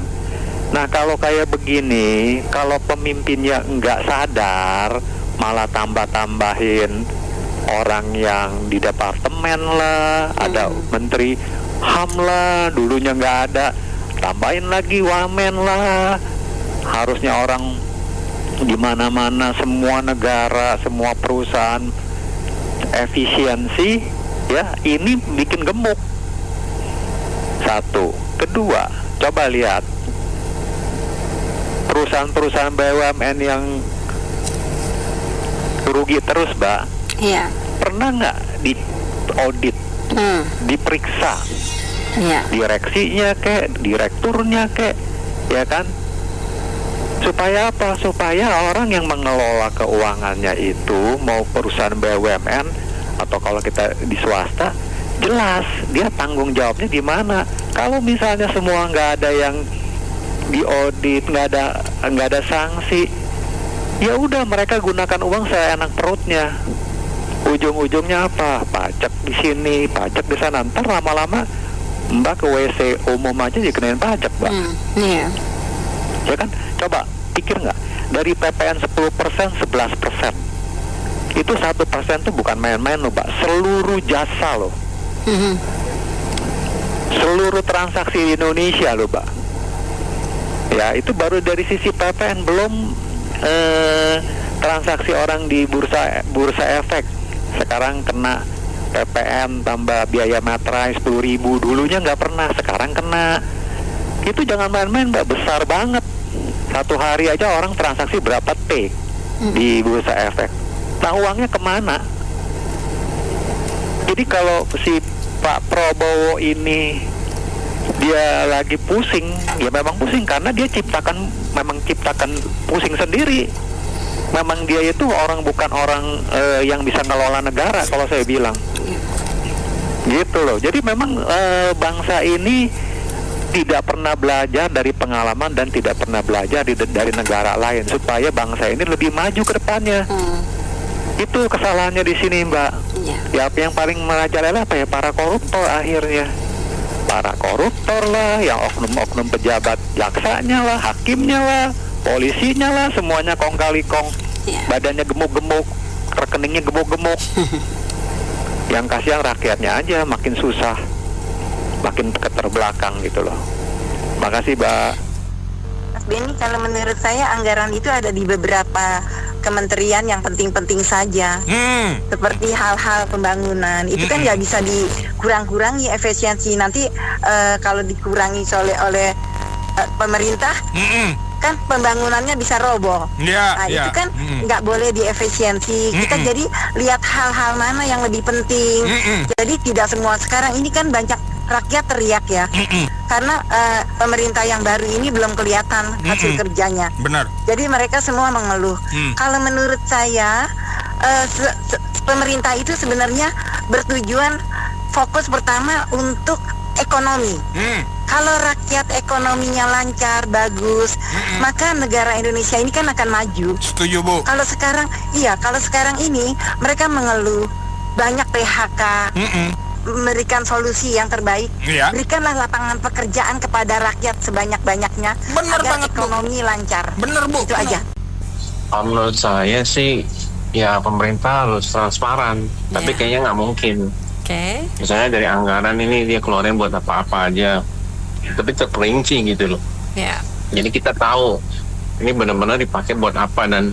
Nah, kalau kayak begini, kalau pemimpinnya nggak sadar, malah tambah-tambahin orang yang di departemen lah, ada menteri HAM lah, dulunya nggak ada, tambahin lagi wamen lah. Harusnya orang di mana-mana, semua negara, semua perusahaan efisiensi, ya, ini bikin gemuk. Satu. Kedua, coba lihat perusahaan-perusahaan BUMN yang rugi terus, Mbak. Iya. Pernah nggak di audit, diperiksa direksinya kek, direkturnya kek, ya kan? Supaya apa? Supaya orang yang mengelola keuangannya itu, mau perusahaan BUMN atau kalau kita di swasta, jelas dia tanggung jawabnya di mana. Kalau misalnya semua nggak ada yang diaudit, nggak ada sanksi, ya udah mereka gunakan uang seenak perutnya. Ujung-ujungnya apa? Pajak di sini, pajak di sana. Ntar lama-lama Mbak ke WC umum aja dikenain pajak, Mbak. Ya kan? Coba pikir nggak? Dari PPN 10%, 11%. Itu 1% tuh bukan main-main loh, Mbak. Seluruh jasa loh. Seluruh transaksi di Indonesia loh, Mbak. Ya, itu baru dari sisi PPN, belum transaksi orang di bursa efek. Sekarang kena PPN tambah biaya materai 10.000. Dulunya nggak pernah, sekarang kena. Itu jangan main-main, Mbak, besar banget. Satu hari aja orang transaksi berapa T di bursa efek. Nah, uangnya kemana? Jadi kalau si Pak Prabowo ini dia lagi pusing, ya memang pusing karena dia memang ciptakan pusing sendiri. Memang dia itu bukan orang yang bisa ngelola negara kalau saya bilang. Gitu loh. Jadi memang bangsa ini tidak pernah belajar dari pengalaman dan tidak pernah belajar dari negara lain supaya bangsa ini lebih maju ke depannya. Itu kesalahannya di sini, Mbak. Ya, yang paling merajalela apa ya? Para koruptor akhirnya. Para koruptor lah, yang oknum-oknum pejabat jaksanya lah, hakimnya lah, polisinya lah, semuanya kong kali kong. Badannya gemuk-gemuk, rekeningnya gemuk-gemuk. Yang kasihan rakyatnya aja makin susah, makin keterbelakang gitu loh. Makasih, Mbak. Mas Benny, kalau menurut saya anggaran itu ada di beberapa kementerian yang penting-penting saja, seperti hal-hal pembangunan. Itu kan nggak bisa dikurang-kurangi efisiensi. Nanti kalau dikurangi oleh pemerintah, kan pembangunannya bisa roboh. Itu kan nggak boleh diefisiensi. Kita jadi lihat hal-hal mana yang lebih penting. Jadi tidak semua sekarang ini kan banyak rakyat teriak ya, karena pemerintah yang baru ini belum kelihatan hasil kerjanya. Benar. Jadi mereka semua mengeluh. Kalau menurut saya pemerintah itu sebenarnya bertujuan fokus pertama untuk ekonomi. Kalau rakyat ekonominya lancar, bagus, maka negara Indonesia ini kan akan maju. Setuju, Bu. Kalau sekarang ini mereka mengeluh banyak PHK. Memberikan solusi yang terbaik. Berikanlah lapangan pekerjaan kepada rakyat sebanyak-banyaknya agar ekonomi lancar. Bener, Bu. Itu aja. Menurut saya sih ya pemerintah harus transparan, tapi kayaknya nggak mungkin. Misalnya dari anggaran ini dia keluarin buat apa-apa aja, tapi terperinci gitu loh. Jadi kita tahu ini benar-benar dipakai buat apa, dan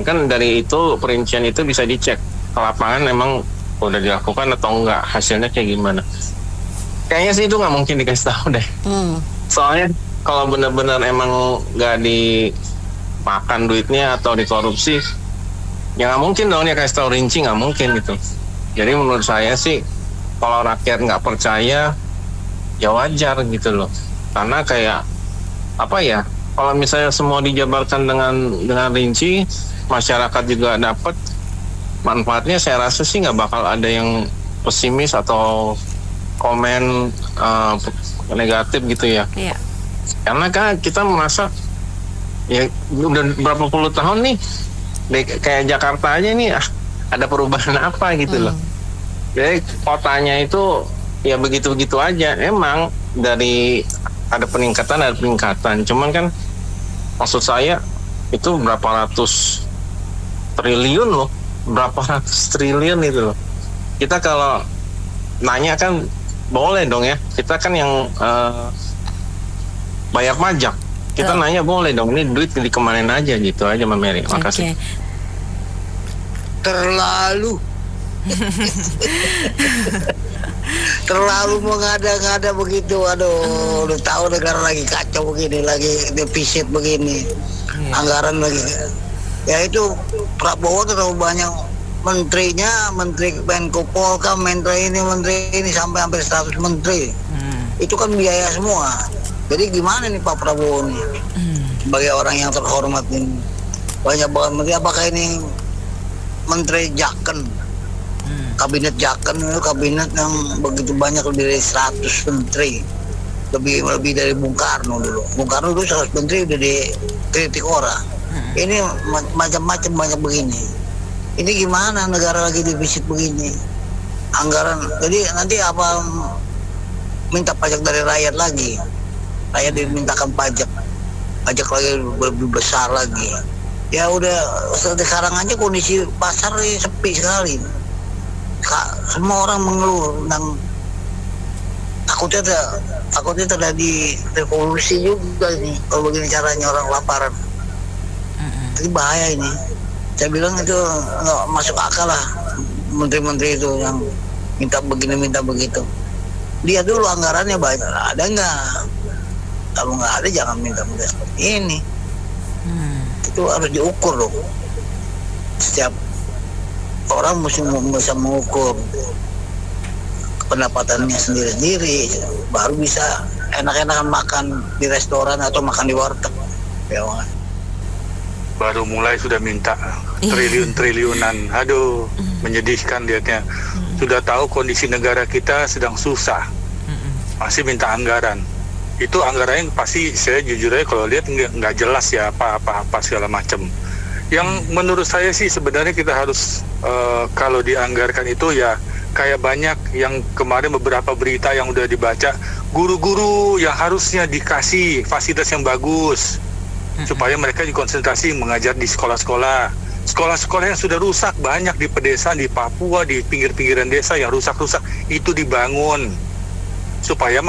kan dari itu perincian itu bisa dicek ke lapangan emang udah dilakukan atau enggak, hasilnya kayak gimana. Kayaknya sih itu nggak mungkin dikasih tahu deh. Soalnya kalau benar-benar emang nggak dimakan duitnya atau dikorupsi, ya nggak mungkin dong dia kasih tahu rinci, nggak mungkin gitu. Jadi menurut saya sih kalau rakyat nggak percaya ya wajar gitu loh. Karena kayak apa ya, kalau misalnya semua dijabarkan dengan rinci, masyarakat juga dapat manfaatnya, saya rasa sih nggak bakal ada yang pesimis atau komen negatif gitu ya. Karena kan kita merasa ya udah berapa puluh tahun nih kayak Jakarta aja nih ada perubahan apa gitu loh. Jadi kotanya itu ya begitu-begitu aja. Emang dari ada peningkatan, cuman kan maksud saya itu berapa ratus triliun loh. Berapa ratus triliun itu loh. Kita kalau nanya kan boleh dong ya. Kita kan yang bayar pajak. Kita nanya boleh dong. Ini duit dikemanin aja gitu aja, Mbak Mary. Makasih. Terlalu mengada-ngada begitu. Aduh, udah tahu negara lagi kacau begini, lagi defisit begini, anggaran lagi. Ya itu Prabowo terlalu banyak menterinya, menteri Menko Polhukam, menteri ini sampai hampir 100 menteri. itu kan biaya semua. Jadi gimana nih Pak Prabowo nih sebagai orang yang terhormat ini, banyak banget menteri, apakah ini menteri Jaken, kabinet Jaken itu kabinet yang begitu banyak, lebih dari 100 menteri, lebih dari Bung Karno dulu. Bung Karno dulu 100 menteri udah dikritik orang. Ini macam-macam banyak begini. Ini gimana negara lagi defisit begini, anggaran. Jadi nanti apa, minta pajak dari rakyat lagi, rakyat dimintakan pajak lagi lebih besar lagi. Ya udah sekarang aja kondisi pasar sepi sekali. Semua orang mengeluh tentang takutnya terjadi revolusi juga nih kalau begini caranya, orang laparan. Jadi bahaya ini. Saya bilang itu nggak masuk akal lah, menteri-menteri itu yang minta begini minta begitu. Lihat dulu anggarannya banyak, ada nggak? Kalau nggak ada jangan minta-minta seperti ini. Itu harus diukur loh. Setiap orang mesti bisa mengukur pendapatannya sendiri-sendiri, baru bisa enak-enakan makan di restoran atau makan di warteg. Ya, baru mulai sudah minta triliun-triliunan. Aduh, menyedihkan lihatnya. Sudah tahu kondisi negara kita sedang susah, masih minta anggaran. Itu anggarannya pasti, saya jujur aja kalau lihat nggak jelas ya apa segala macam. Yang menurut saya sih sebenarnya kita harus kalau dianggarkan itu ya kayak banyak yang kemarin beberapa berita yang udah dibaca, guru-guru yang harusnya dikasih fasilitas yang bagus supaya mereka dikonsentrasi mengajar di sekolah-sekolah. Sekolah-sekolah yang sudah rusak banyak di pedesaan, di Papua, di pinggir-pinggiran desa yang rusak-rusak itu dibangun supaya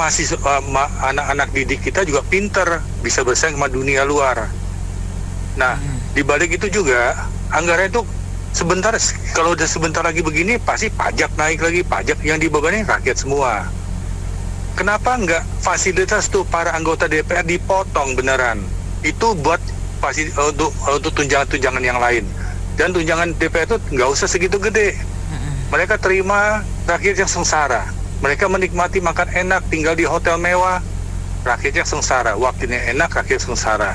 anak-anak didik kita juga pinter, bisa bersaing sama dunia luar. Nah, di balik itu juga anggaran itu kalau udah sebentar lagi begini pasti pajak naik lagi, pajak yang dibebani rakyat semua. Kenapa nggak fasilitas tuh para anggota DPR dipotong beneran? Itu buat untuk tunjangan-tunjangan yang lain. Dan tunjangan DPR itu nggak usah segitu gede. Mereka terima rakyat yang sengsara. Mereka menikmati makan enak, tinggal di hotel mewah, rakyatnya sengsara. Waktunya enak, rakyat sengsara.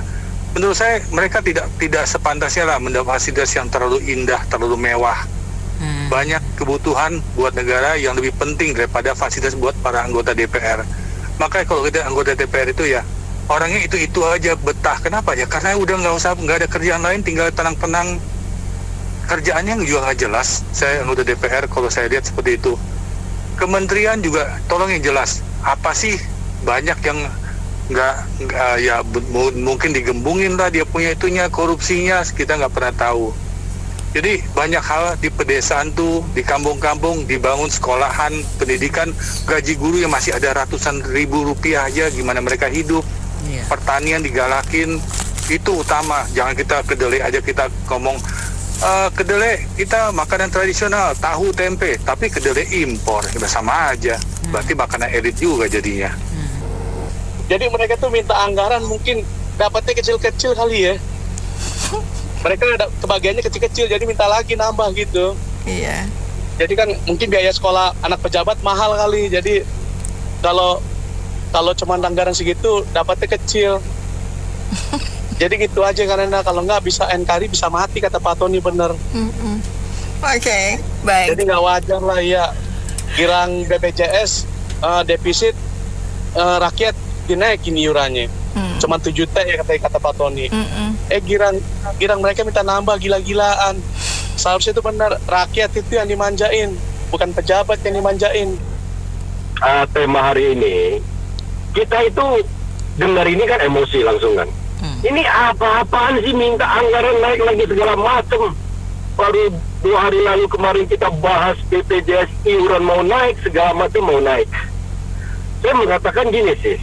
Menurut saya mereka tidak sepantasnya lah mendapat fasilitas yang terlalu indah, terlalu mewah. Banyak kebutuhan buat negara yang lebih penting daripada fasilitas buat para anggota DPR. Makanya kalau kita anggota DPR itu ya orangnya itu aja betah. Kenapa ya? Karena udah nggak ada kerjaan lain, tinggal tenang-tenang. Kerjaannya juga nggak jelas. Saya anggota DPR, kalau saya lihat seperti itu. Kementerian juga tolong yang jelas. Apa sih banyak yang mungkin digembungin lah dia punya itunya, korupsinya kita nggak pernah tahu. Jadi banyak hal di pedesaan tuh, di kampung-kampung dibangun sekolahan, pendidikan, gaji guru yang masih ada ratusan ribu rupiah aja, gimana mereka hidup. Pertanian digalakin, itu utama. Jangan kita kedelai aja kita ngomong kedelai kita makanan tradisional, tahu tempe, tapi kedelai impor, kita sama aja. Berarti makanan elit juga jadinya. Jadi mereka tuh minta anggaran mungkin dapatnya kecil-kecil kali ya. Mereka ada kebagiannya kecil-kecil, jadi minta lagi nambah gitu. Iya. Jadi kan mungkin biaya sekolah anak pejabat mahal kali. Jadi kalau cuma anggaran segitu dapatnya kecil. Jadi gitu aja, karena kalau nggak bisa NKRI bisa mati, kata Pak Tony, bener. Oke, baik. Jadi nggak wajar lah ya, girang BPJS defisit rakyat dinaikin iurannya. Cuma 7 T ya kata Pak Tony. Girang mereka minta nambah gila-gilaan. Seharusnya itu benar, rakyat itu yang dimanjain, bukan pejabat yang dimanjain. Tema hari ini kita itu dengar ini kan emosi langsung kan. Ini apa-apaan sih minta anggaran naik lagi segala macam. Baru 2 hari lalu kemarin kita bahas BPJS iuran mau naik, segala macam mau naik. Saya mengatakan gini sih,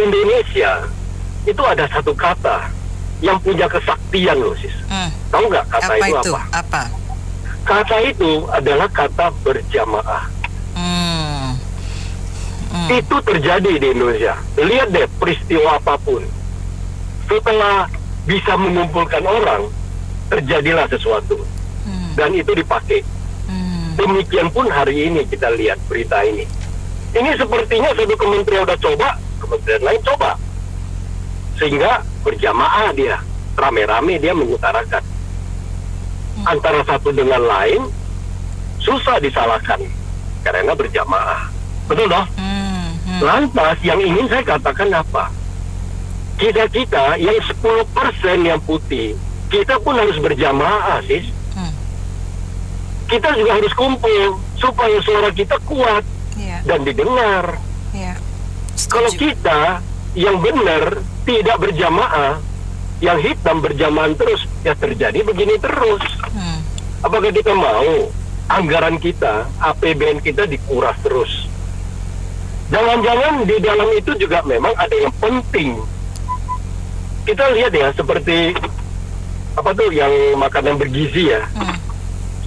Indonesia itu ada satu kata yang punya kesaktian loh sis. Tahu nggak kata itu apa? Kata itu adalah kata berjamaah. Itu terjadi di Indonesia. Lihat deh peristiwa apapun, setelah bisa mengumpulkan orang, terjadilah sesuatu. Dan itu dipakai. Demikian pun hari ini kita lihat berita ini. Ini sepertinya satu kementerian udah coba, kementerian lain coba. Sehingga berjamaah dia, rame-rame dia mengutarakan. Antara satu dengan lain, susah disalahkan. Karena berjamaah. Betul dong? Lantas yang ingin saya katakan apa? Kita yang 10% yang putih, kita pun harus berjamaah, sis. Kita juga harus kumpul supaya suara kita kuat dan didengar. Kalau kita yang benar tidak berjamaah, yang hitam berjamaah terus, ya terjadi begini terus. Apakah kita mau anggaran kita, APBN kita dikuras terus? Jangan-jangan di dalam itu juga memang ada yang penting. Kita lihat ya, seperti apa tuh yang makanan bergizi ya.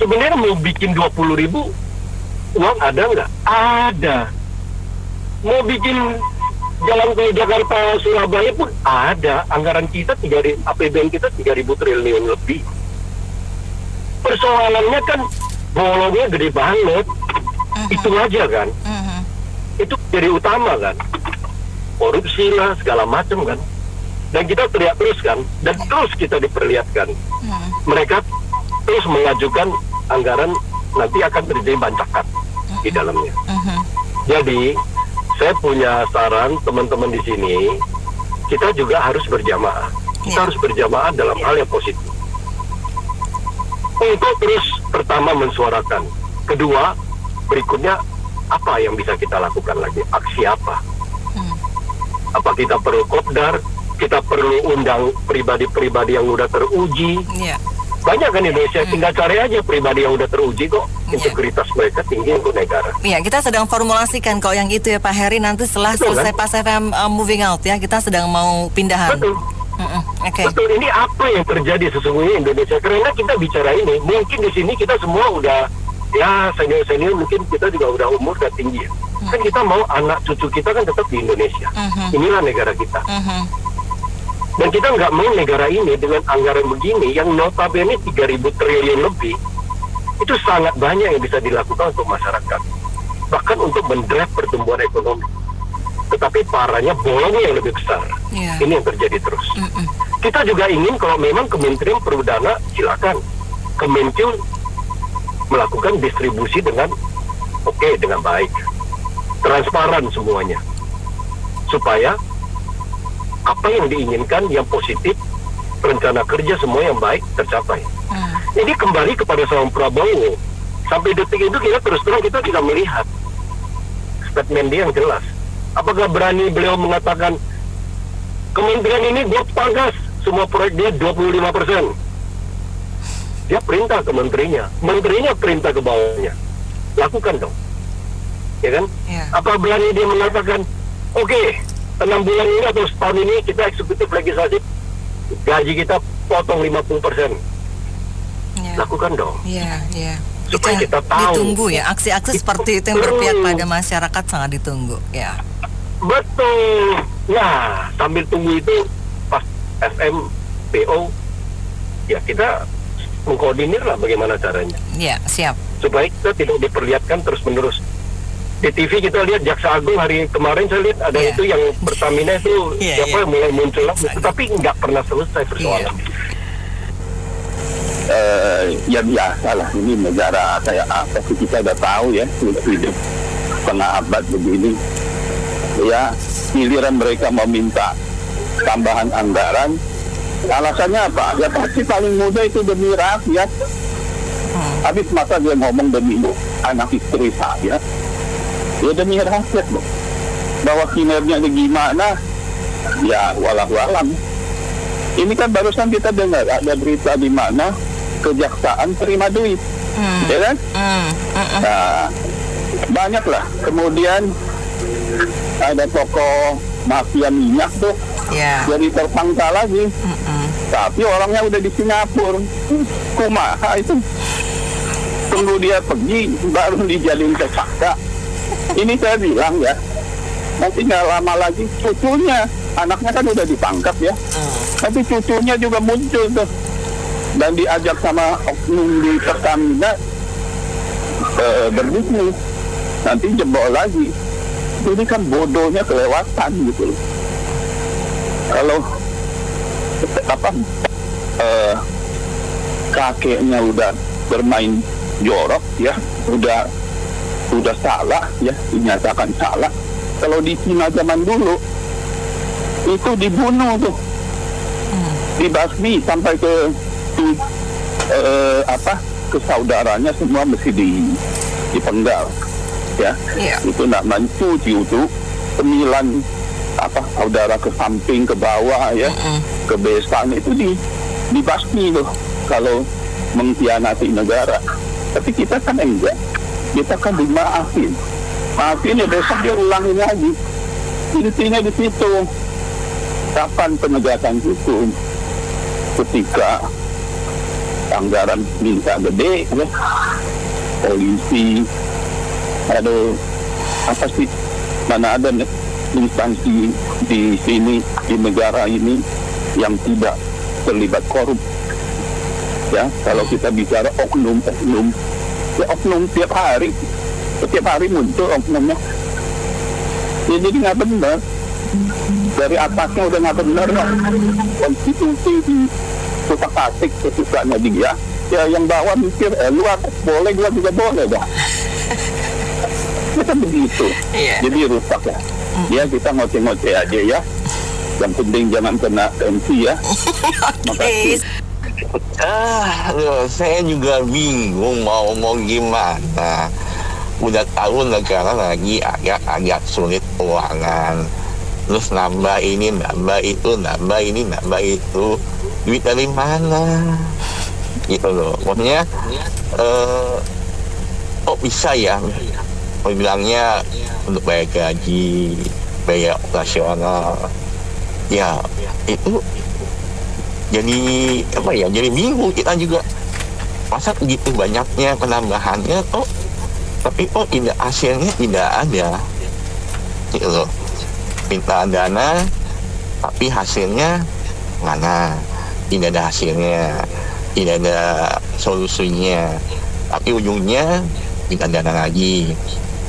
Sebenarnya mau bikin 20.000 uang ada nggak? Ada. Mau bikin jalan ke Jakarta Surabaya pun ada. Anggaran kita APBN kita 3.000 triliun lebih. Persoalannya kan bolongnya gede banget. Itu aja kan. Itu jadi utama kan. Korupsi lah segala macam kan. Dan kita teriak terus kan. Dan terus kita diperlihatkan. Mereka terus mengajukan anggaran, nanti akan terjadi bancakan di dalamnya. Jadi saya punya saran teman-teman di sini, kita juga harus berjamaah. Kita harus berjamaah dalam hal yang positif. Untuk terus pertama mensuarakan. Kedua, berikutnya apa yang bisa kita lakukan lagi? Aksi apa? Apa kita perlu kopdar? Kita perlu undang pribadi-pribadi yang udah teruji. Banyak kan Indonesia, tinggal cari aja pribadi yang udah teruji kok. Integritas mereka tinggi untuk negara. Iya, kita sedang formulasikan kok yang itu ya Pak Heri. Nanti setelah selesai Pas FM moving out ya, kita sedang mau pindahan. Betul. Betul, ini apa yang terjadi sesungguhnya Indonesia? Karena kita bicara ini, mungkin di sini kita semua udah ya senior mungkin kita juga udah umur dan tinggi ya. Kan kita mau anak cucu kita kan tetap di Indonesia. Inilah negara kita. Dan kita nggak mau negara ini dengan anggaran begini yang notabene 3.000 triliun lebih, itu sangat banyak yang bisa dilakukan untuk masyarakat, bahkan untuk mendrive pertumbuhan ekonomi. Tetapi parahnya bolongnya yang lebih besar. Ini yang terjadi terus. Kita juga ingin kalau memang Kementerian perlu dana, silakan Kemenkeu melakukan distribusi dengan dengan baik, transparan semuanya, supaya apa yang diinginkan, yang positif, rencana kerja semua yang baik tercapai. Jadi kembali kepada seorang Prabowo, sampai detik itu kita terus terang kita tidak melihat statement dia yang jelas. Apakah berani beliau mengatakan kementerian ini gue pangkas semua proyek dia 25%? Dia perintah ke menterinya perintah ke bawahnya, lakukan dong, ya kan? Apa berani dia mengatakan oke, 6 bulan ini atau setahun ini kita eksekutif legislatif gaji kita potong 50%. Lakukan dong. Supaya kita tahu. Ditunggu ya, aksi-aksi seperti itu yang berpihak pada masyarakat sangat ditunggu ya. Betul. Nah, sambil tunggu itu pas FM PO ya kita mengkoordinir lah bagaimana caranya. Ya, siap. Supaya kita tidak diperlihatkan terus-menerus. Di TV kita lihat Jaksa Agung hari kemarin saya lihat ada itu yang Pertamina itu siapa yang mulai muncul tapi nggak pernah selesai persoalan. Ya biasa lah, ini negara kayak apa sih, kita udah tahu ya, hidup setengah abad begini ya. Giliran mereka meminta tambahan anggaran, alasannya apa? Ya pasti paling mudah itu demi rakyat. Habis masa dia ngomong demi anak istri saya, ya demi rakyat loh. Bahwa kinerjanya gimana, ya walau-walam. Ini kan barusan kita dengar ada berita di mana kejaksaan terima duit, ya kan? Nah, banyak lah. Kemudian ada tokoh mafia minyak tuh, jadi terpangkal lagi. Tapi orangnya udah di Singapura. Kumaha itu? Tunggu dia pergi baru dijalin tersangka. Ini saya bilang ya, nanti nggak lama lagi cucunya, anaknya kan udah ditangkap ya, tapi cucunya juga muncul tuh dan diajak sama oknum di Pertamina berbisnis, nanti jebol lagi. Ini kan bodohnya kelewatan gitu loh. Kalau kakeknya udah bermain jorok ya, udah salah ya, dinyatakan salah. Kalau di Cina zaman dulu itu dibunuh tuh, dibasmi sampai ke saudaranya semua mesti dipenggal ya. Itu namanya cuci itu 9 saudara ke samping, ke bawah ya, ke besan itu dibasmi tuh kalau mengkhianati negara. Tapi kita kan enggak, kita kan dimaafin ya, besok dia ulangin lagi. Intinya di situ, kapan penegakan hukum? Ketika anggaran minta gede ya, polisi mana ada instansi di sini, di negara ini yang tidak terlibat korup ya. Kalau kita bicara oknum ya, oknum setiap hari muncul oknumnya ya, jadi nggak benar. Dari atasnya udah nggak benar loh. Konstitusi di kutak-katik kesukaannya dia ya, yang bawah mikir lu boleh, gua juga boleh dah. Kita begitu. Jadi rusak ya. Ya kita ngoceh-ngoceh aja ya. Yang penting jangan kena MC ya. Makasih. Saya juga bingung mau gimana. Udah tahu negara lagi agak sulit keuangan. Terus nambah ini, nambah itu, nambah ini, nambah itu. Duit dari mana? Gitu loh. Maksudnya kok bisa ya? Bilangnya untuk bayar gaji, bayar operasional. Ya, itu jadi jadi bingung kita juga. Masa begitu banyaknya penambahannya tapi tidak, hasilnya tidak ada. Gitu loh. Minta dana tapi hasilnya mana? Tidak ada hasilnya, tidak ada solusinya. Tapi ujungnya minta dana lagi,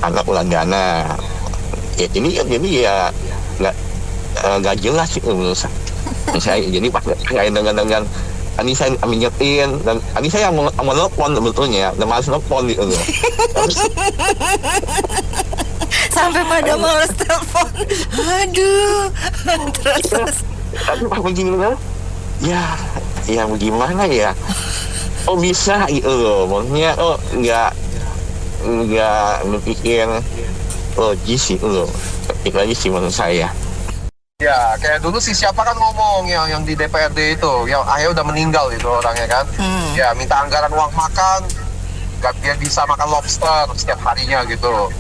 anak ulang dana. Ya jadi ya nggak jelas itu menurut saya. Jadi pas dengan tadi saya nyetin, dan tadi saya mau nelfon sebetulnya, dan malas nelfon gitu loh. Sampai pada malas telepon. Aduh. Terus. Tapi pas begini kan, ya bagaimana ya? Bisa gitu loh. Maksudnya nggak berpikir logis gitu loh. Itu aja sih menurut saya. Ya, kayak dulu siapa kan ngomong yang di DPRD itu, yang akhirnya udah meninggal itu orangnya kan. Ya, minta anggaran uang makan, gak dia bisa makan lobster setiap harinya gitu.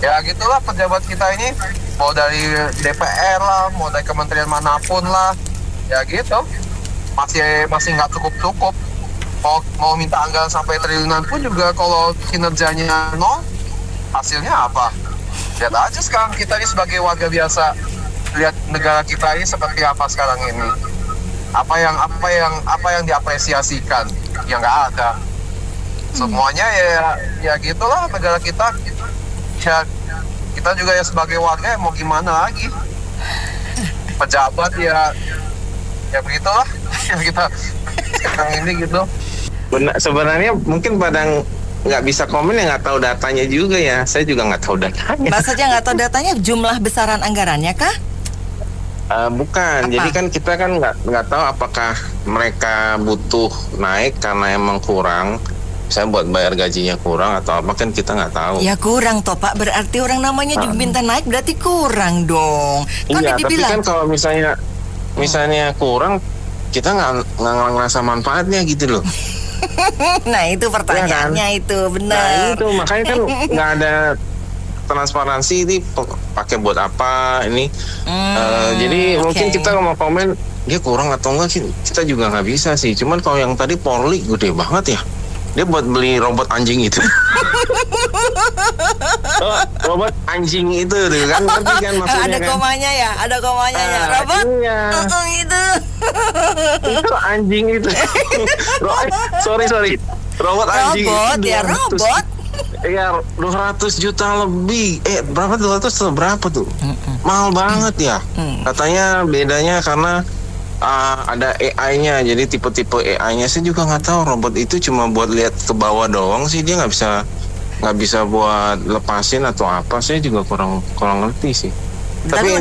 Ya gitulah pejabat kita ini, mau dari DPR lah, mau dari kementerian manapun lah, ya gitu. Masih nggak cukup. Mau minta anggaran sampai triliunan pun juga kalau kinerjanya nol, hasilnya apa? Lihat aja sekarang kita ini sebagai warga biasa, lihat negara kita ini seperti apa sekarang ini. Apa yang diapresiasikan? Ya nggak ada. Semuanya ya gitulah negara kita. Ya kita juga ya sebagai warga ya mau gimana lagi. Pejabat ya begitulah. Ya kita sekarang ini gitu. Sebenarnya mungkin pada nggak bisa komen, ya nggak tahu datanya juga ya. Saya juga nggak tahu datanya. Maksudnya nggak tahu datanya, jumlah besaran anggarannya kah? Bukan. Jadi kan kita kan nggak tahu apakah mereka butuh naik karena emang kurang. Saya buat bayar gajinya kurang atau apa, kan kita nggak taau. Ya kurang toh Pak, berarti orang namanya juga minta naik berarti kurang dong. Kan iya, tapi kan kalau misalnya kurang, kita nggak ngerasa manfaatnya gitu loh. Nah itu pertanyaannya ya kan? Itu benar. Nah itu makanya kan nggak ada transparansi ini pakai buat apa ini. Jadi mungkin kita mau komen dia kurang atau enggak sih, kita juga nggak bisa sih. Cuman kalau yang tadi Polri gede banget ya. Dia buat beli robot anjing itu. Robot anjing itu tuh kan, ngerti kan maksudnya ada kan? Komanya ya, ada komanya ya. Robot itu. Itu anjing itu. Sorry. Robot anjing robot itu ya, robot. Iya, 200 juta lebih. Berapa 200 atau berapa tuh? Mahal banget ya. Katanya bedanya karena ada AI-nya. Jadi tipe-tipe AI-nya saya juga nggak tahu. Robot itu cuma buat lihat ke bawah doang sih. Dia nggak bisa buat lepasin atau apa. Saya juga kurang ngerti sih. Tapi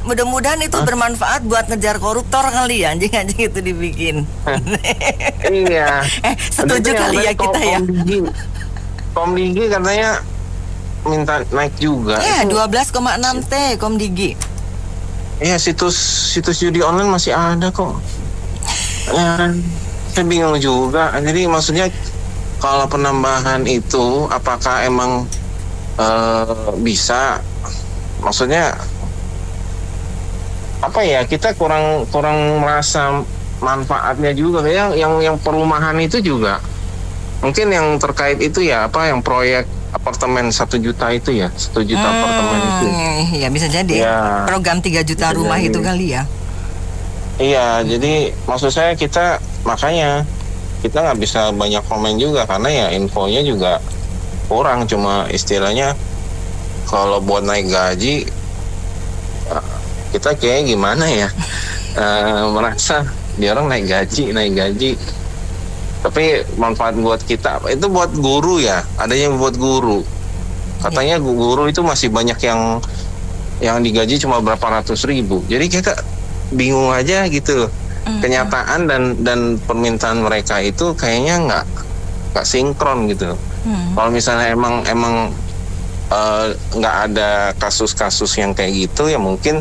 mudah-mudahan itu bermanfaat buat ngejar koruptor kali ya, anjing-anjing itu dibikin. Iya. Setuju kali ya kita ya. Komdigi katanya minta naik juga. Ya, 12,6 T Komdigi. Iya, situs judi online masih ada kok. Ya, saya bingung juga. Jadi maksudnya kalau penambahan itu apakah emang bisa? Maksudnya apa ya? Kita kurang merasa manfaatnya juga. Yang perumahan itu juga. Mungkin yang terkait itu ya yang proyek apartemen 1 juta itu ya, 1 juta apartemen itu. Iya bisa jadi. Ya, program 3 juta rumah jadi. Itu kali ya. Iya, jadi maksud saya makanya kita nggak bisa banyak komen juga karena ya infonya juga kurang. Cuma istilahnya kalau buat naik gaji kita kayak gimana ya merasa dia orang naik gaji. Tapi manfaat buat kita itu buat guru ya, adanya buat guru. Katanya guru itu masih banyak yang digaji cuma berapa ratus ribu. Jadi kita bingung aja gitu. Kenyataan dan permintaan mereka itu kayaknya nggak sinkron gitu. Kalau misalnya emang nggak ada kasus-kasus yang kayak gitu ya mungkin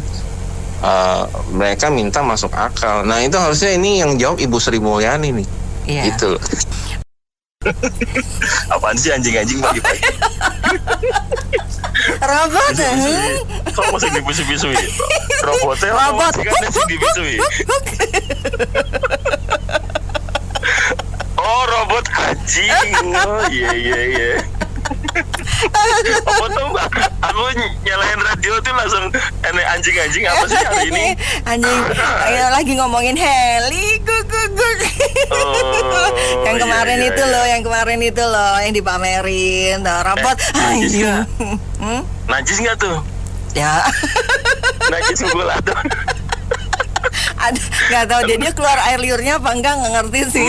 mereka minta masuk akal. Nah itu harusnya ini yang jawab Ibu Sri Mulyani nih. Iya. Gitu. Apaan sih anjing-anjing pagi-pagi? Robot kok masih dibisu-bisui? Robotnya kan masih dibisui. Oh robot anjing. Oh iya. Apa tuh Mbak? Aku nyalain radio tuh langsung anjing-anjing apa sih hari ini? Anjing lagi ngomongin heli guguk. Yang kemarin itu loh yang dipamerin robot anjing. Najis nggak tuh? Ya. Najis gula tuh. Nggak tahu dia keluar air liurnya apa enggak, nggak ngerti sih.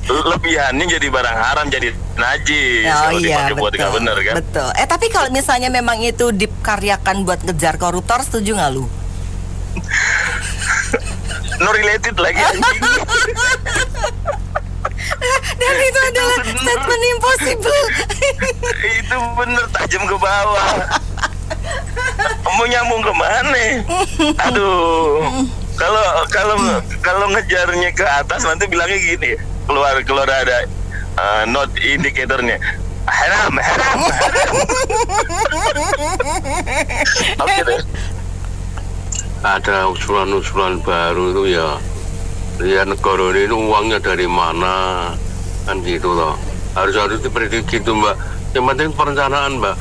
Lebihannya jadi barang haram, jadi najis. Kalau dipakai buat nggak bener kan? Betul. Tapi kalau misalnya memang itu dikaryakan buat ngejar koruptor, setuju nggak lu? No related lagi anjing. Dan itu adalah statement impossible. Itu bener tajam ke bawah. Mau nyambung kemana? Aduh. Kalau ngejarnya ke atas nanti bilangnya gini, keluar ada note indikatornya. Haram. Oke deh. Ada usulan baru itu ya negara ini uangnya dari mana kan gitu loh, harus diprediksi tuh Mbak. Yang penting perencanaan Mbak.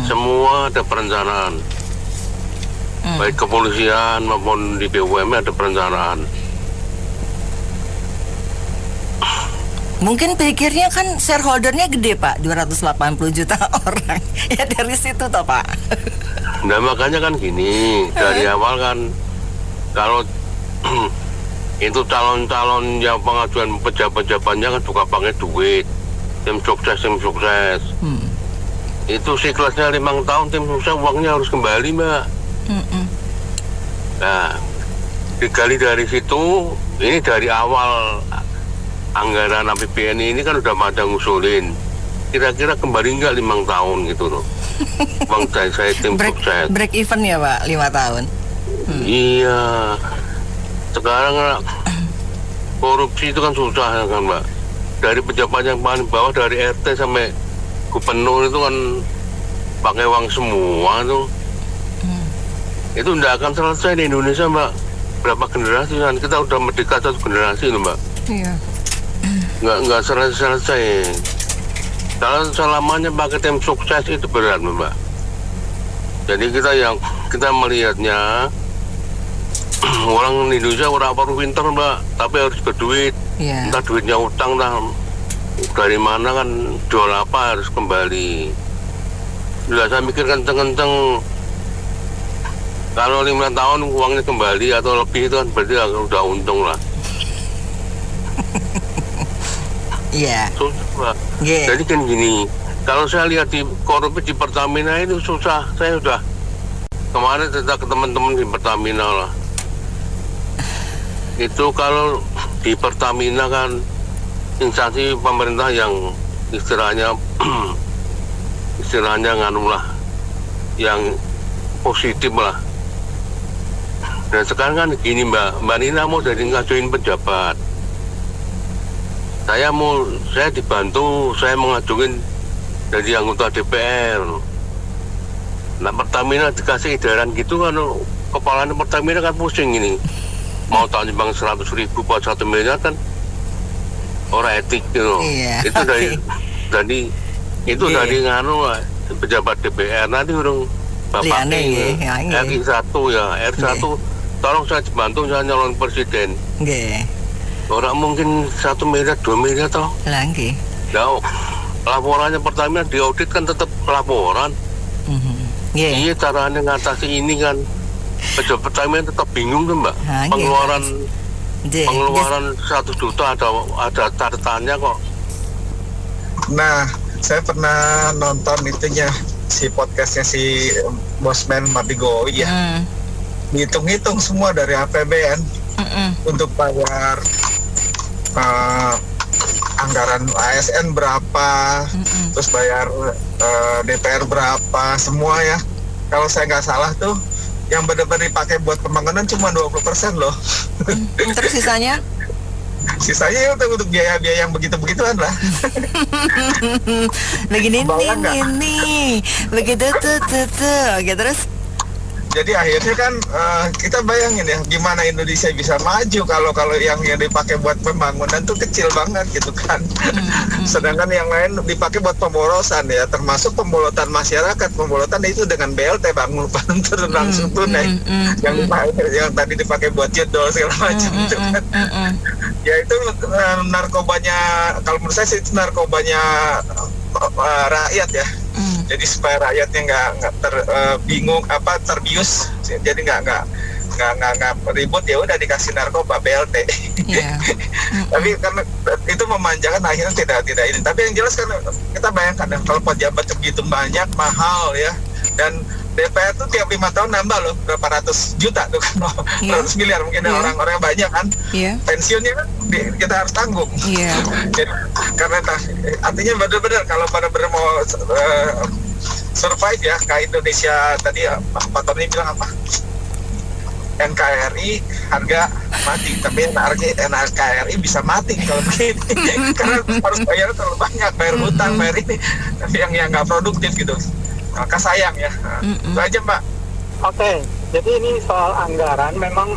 Semua ada perencanaan, baik kepolisian maupun di BUMN ada perencanaan. Mungkin pikirnya kan shareholdernya gede Pak, 280 juta orang. Ya dari situ toh Pak. Nah makanya kan gini, dari awal kan kalau itu calon-calon yang pengajuan pejabat-pejabatnya kan juga pakai duit, tim sukses. Itu siklusnya 5 tahun, tim sukses uangnya harus kembali Mbak. Nah digali dari situ, ini dari awal anggaran APBN ini kan udah pada ngusulin, kira-kira kembali nggak 5 tahun gitu loh. Bang saya tim sukses. Break even ya Pak, 5 tahun. Iya. Sekarang korupsi itu kan susah kan Mbak. Dari pejabat yang paling bawah, dari RT sampai gubernur itu kan pakai uang semua tuh. Itu tidak akan selesai di Indonesia Mbak. Berapa generasi kan? Kita udah merdeka 1 generasi loh Mbak. Iya. Nggak selesai. Kalau selamanya pakai tim sukses itu berat Mbak. Jadi kita melihatnya orang Indonesia orang perlu pinter Mbak, tapi harus berduit. Entah duitnya utang, dari mana kan jual apa harus kembali. Sudah saya mikir kenceng-kenceng, kalau 5 tahun uangnya kembali atau lebih itu kan berarti udah untung lah. Iya. Susah. Jadi kan gini, kalau saya lihat di korupsi di Pertamina itu susah. Saya udah kemarin cerita ke teman-teman di Pertamina lah. Itu kalau di Pertamina kan instansi pemerintah yang istilahnya nganu lah, yang positif lah. Dan sekarang kan gini Mbak Nina mau jadi ngajuin pejabat. Saya dibantu, saya mengajukan jadi anggota DPR. Nah Pertamina dikasih edaran gitu kan, kepala Pertamina kan pusing ini. Mau nyumbang 100.000 buat 1 miliar kan orang etik gitu. Iya, itu dari nganu lah, pejabat DPR. Nanti urung Bapak RI1 ya, RI1 tolong saya dibantu, saya nyalon presiden. Orang mungkin 1 miliar, 2 miliar toh. Lagi. Nah, laporannya Pertamina diaudit kan tetap laporan. Iya caranya ngatasi ini kan. Pejabat Pertamina tetap bingung tuh Mbak. Pengeluaran 1 juta ada catatannya kok. Nah, saya pernah nonton itunya si podcastnya si Bosman Mardigowi ya. Dihitung-hitung semua dari APBN untuk bayar anggaran ASN berapa, terus bayar DPR berapa, semua ya. Kalau saya nggak salah tuh yang benar-benar dipakai buat pembangunan cuma 20% loh. Terus sisanya? Sisanya itu untuk biaya-biaya yang begitu-begituan lah. Begini nih, begitu tuh. Oke, terus? Jadi akhirnya kan kita bayangin ya gimana Indonesia bisa maju kalau yang dipakai buat pembangunan tuh kecil banget gitu kan. Sedangkan yang lain dipakai buat pemborosan ya, termasuk pembolotan masyarakat. Pembolotan itu dengan BLT bantu langsung tunai. Yang tadi dipakai buat jedol segala macam itu kan. Ya itu narkobanya, kalau menurut saya sih itu narkobanya rakyat ya. Jadi supaya rakyatnya nggak bingung terbius, jadi nggak ribut, ya udah dikasih narkoba BLT. Tapi karena itu memanjakan akhirnya tidak ini. Tapi yang jelas kan kita bayangkan ya, kalau pejabat begitu banyak, mahal ya, dan DPR tuh tiap 5 tahun nambah loh berapa ratus juta tuh kan, 100 miliar mungkin orang-orang banyak kan. Pensiunnya kan kita harus tanggung. Jadi karena artinya benar-benar kalau benar-benar mau survive ya kayak Indonesia tadi Pak Tony bilang apa? NKRI harga mati, tapi NKRI bisa mati kalau begini karena harus bayar terlalu banyak, bayar hutang, bayar ini, tapi yang nggak produktif gitu. Maka sayang ya. Itu aja Mbak. Oke, jadi ini soal anggaran memang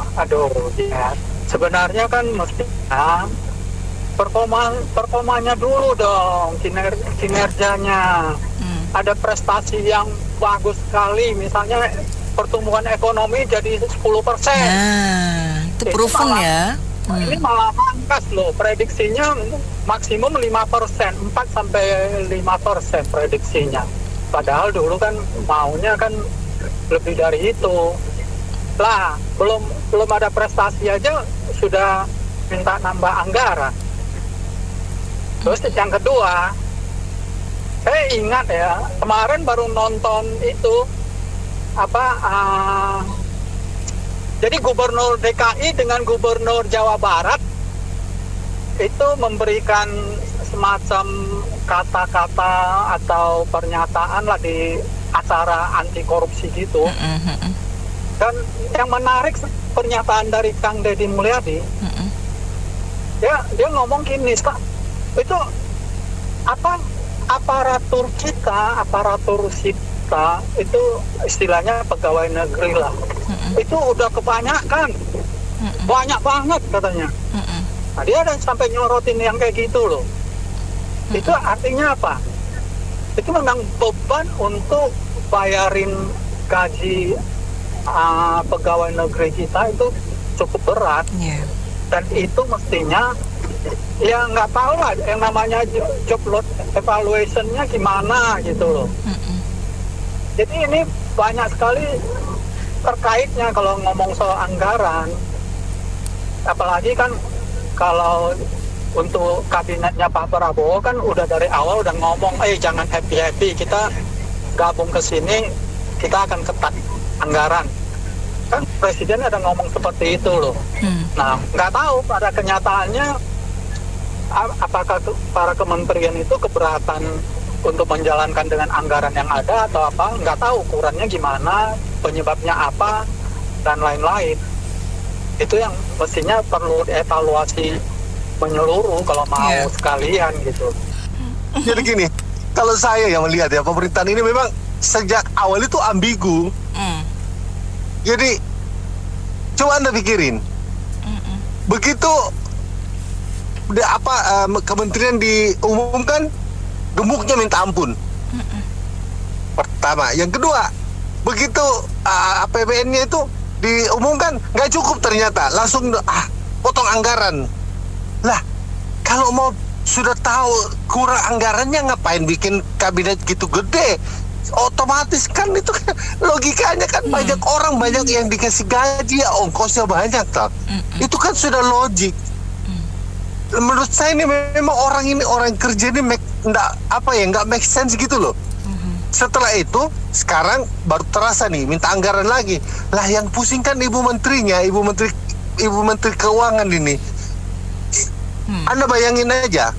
ya. Sebenarnya kan mestinya performanya dulu dong, kinerjanya. Ada prestasi yang bagus sekali, misalnya pertumbuhan ekonomi jadi 10%. Itu proven ya. Ini malah mangkas loh, prediksinya maksimum 5%, 4-5% prediksinya. Padahal dulu kan maunya kan lebih dari itu. Lah, belum ada prestasi aja sudah minta nambah anggaran. Terus yang kedua, saya ingat ya, kemarin baru nonton itu jadi gubernur DKI dengan gubernur Jawa Barat itu memberikan semacam kata-kata atau pernyataan lah di acara anti korupsi gitu. Dan yang menarik pernyataan dari Kang Deddy Mulyadi, dia ngomong gini, itu aparatur kita itu istilahnya pegawai negeri lah, itu udah kebanyakan, banyak banget katanya. Nah, dia ada sampai nyorotin yang kayak gitu loh. Itu artinya apa? Itu memang beban untuk bayarin gaji pegawai negeri kita itu cukup berat. Dan itu mestinya ya nggak tahu lah yang namanya job load evaluation-nya gimana gitu loh. Jadi ini banyak sekali terkaitnya kalau ngomong soal anggaran. Apalagi kan kalau untuk kabinetnya Pak Prabowo kan udah dari awal udah ngomong, jangan happy-happy, kita gabung ke sini, kita akan ketat anggaran. Kan Presiden ada ngomong seperti itu loh. Nah, nggak tahu pada kenyataannya apakah para kementerian itu keberatan untuk menjalankan dengan anggaran yang ada atau apa, nggak tahu ukurannya gimana, penyebabnya apa, dan lain-lain. Itu yang mestinya perlu dievaluasi menyeluruh kalau mau sekalian gitu. Jadi gini, kalau saya yang melihat ya, pemerintahan ini memang sejak awal itu ambigu. Jadi coba Anda pikirin, begitu kementerian diumumkan, gemuknya minta ampun. Pertama, yang kedua, begitu APBN-nya itu diumumkan nggak cukup, ternyata langsung potong anggaran. Lah, kalau mau sudah tahu kurang anggarannya, ngapain bikin kabinet gitu gede? Otomatis kan itu kan logikanya kan banyak orang, banyak yang dikasih gaji, ongkosnya banyak tak? Itu kan sudah logik. Menurut saya ini memang orang kerja ini nggak make sense gitu loh. Setelah itu sekarang baru terasa nih minta anggaran lagi. Lah yang pusing kan ibu menterinya, ibu menteri keuangan ini. Anda bayangin aja,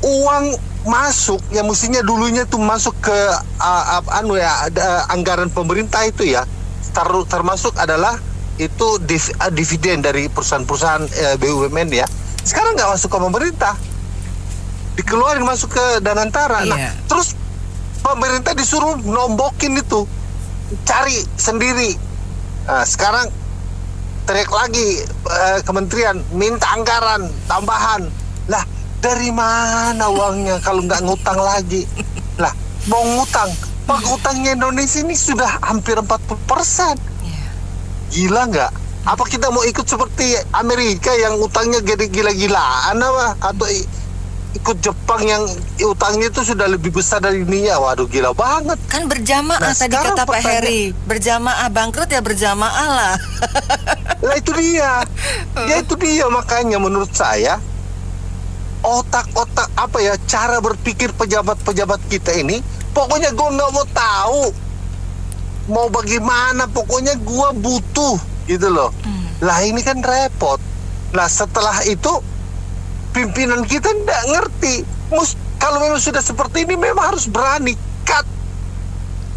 uang masuk yang mestinya dulunya tuh masuk ke anggaran pemerintah itu ya, termasuk adalah itu dividen dari perusahaan-perusahaan BUMN ya. Sekarang nggak masuk ke pemerintah, dikeluarin masuk ke Danantara. Nah, terus pemerintah disuruh nombokin itu, cari sendiri. Nah, sekarang teriak lagi kementerian minta anggaran tambahan. Lah, dari mana uangnya kalau nggak ngutang lagi? Lah, mau ngutang, Pak, utangnya Indonesia ini sudah hampir 40%. Gila nggak? Apa kita mau ikut seperti Amerika yang utangnya gila-gilaan apa? Atau ikut Jepang yang utangnya itu sudah lebih besar dari dunia? Waduh, gila banget. Kan berjamaah tadi kata Pak Heri. Berjamaah, bangkrut ya berjamaah lah. Lah itu dia. Ya itu dia, makanya menurut saya otak-otak cara berpikir pejabat-pejabat kita ini, pokoknya gue nggak mau tahu mau bagaimana, pokoknya gue butuh gitu loh. Lah ini kan repot. Lah setelah itu pimpinan kita nggak ngerti. Kalau memang sudah seperti ini memang harus berani cut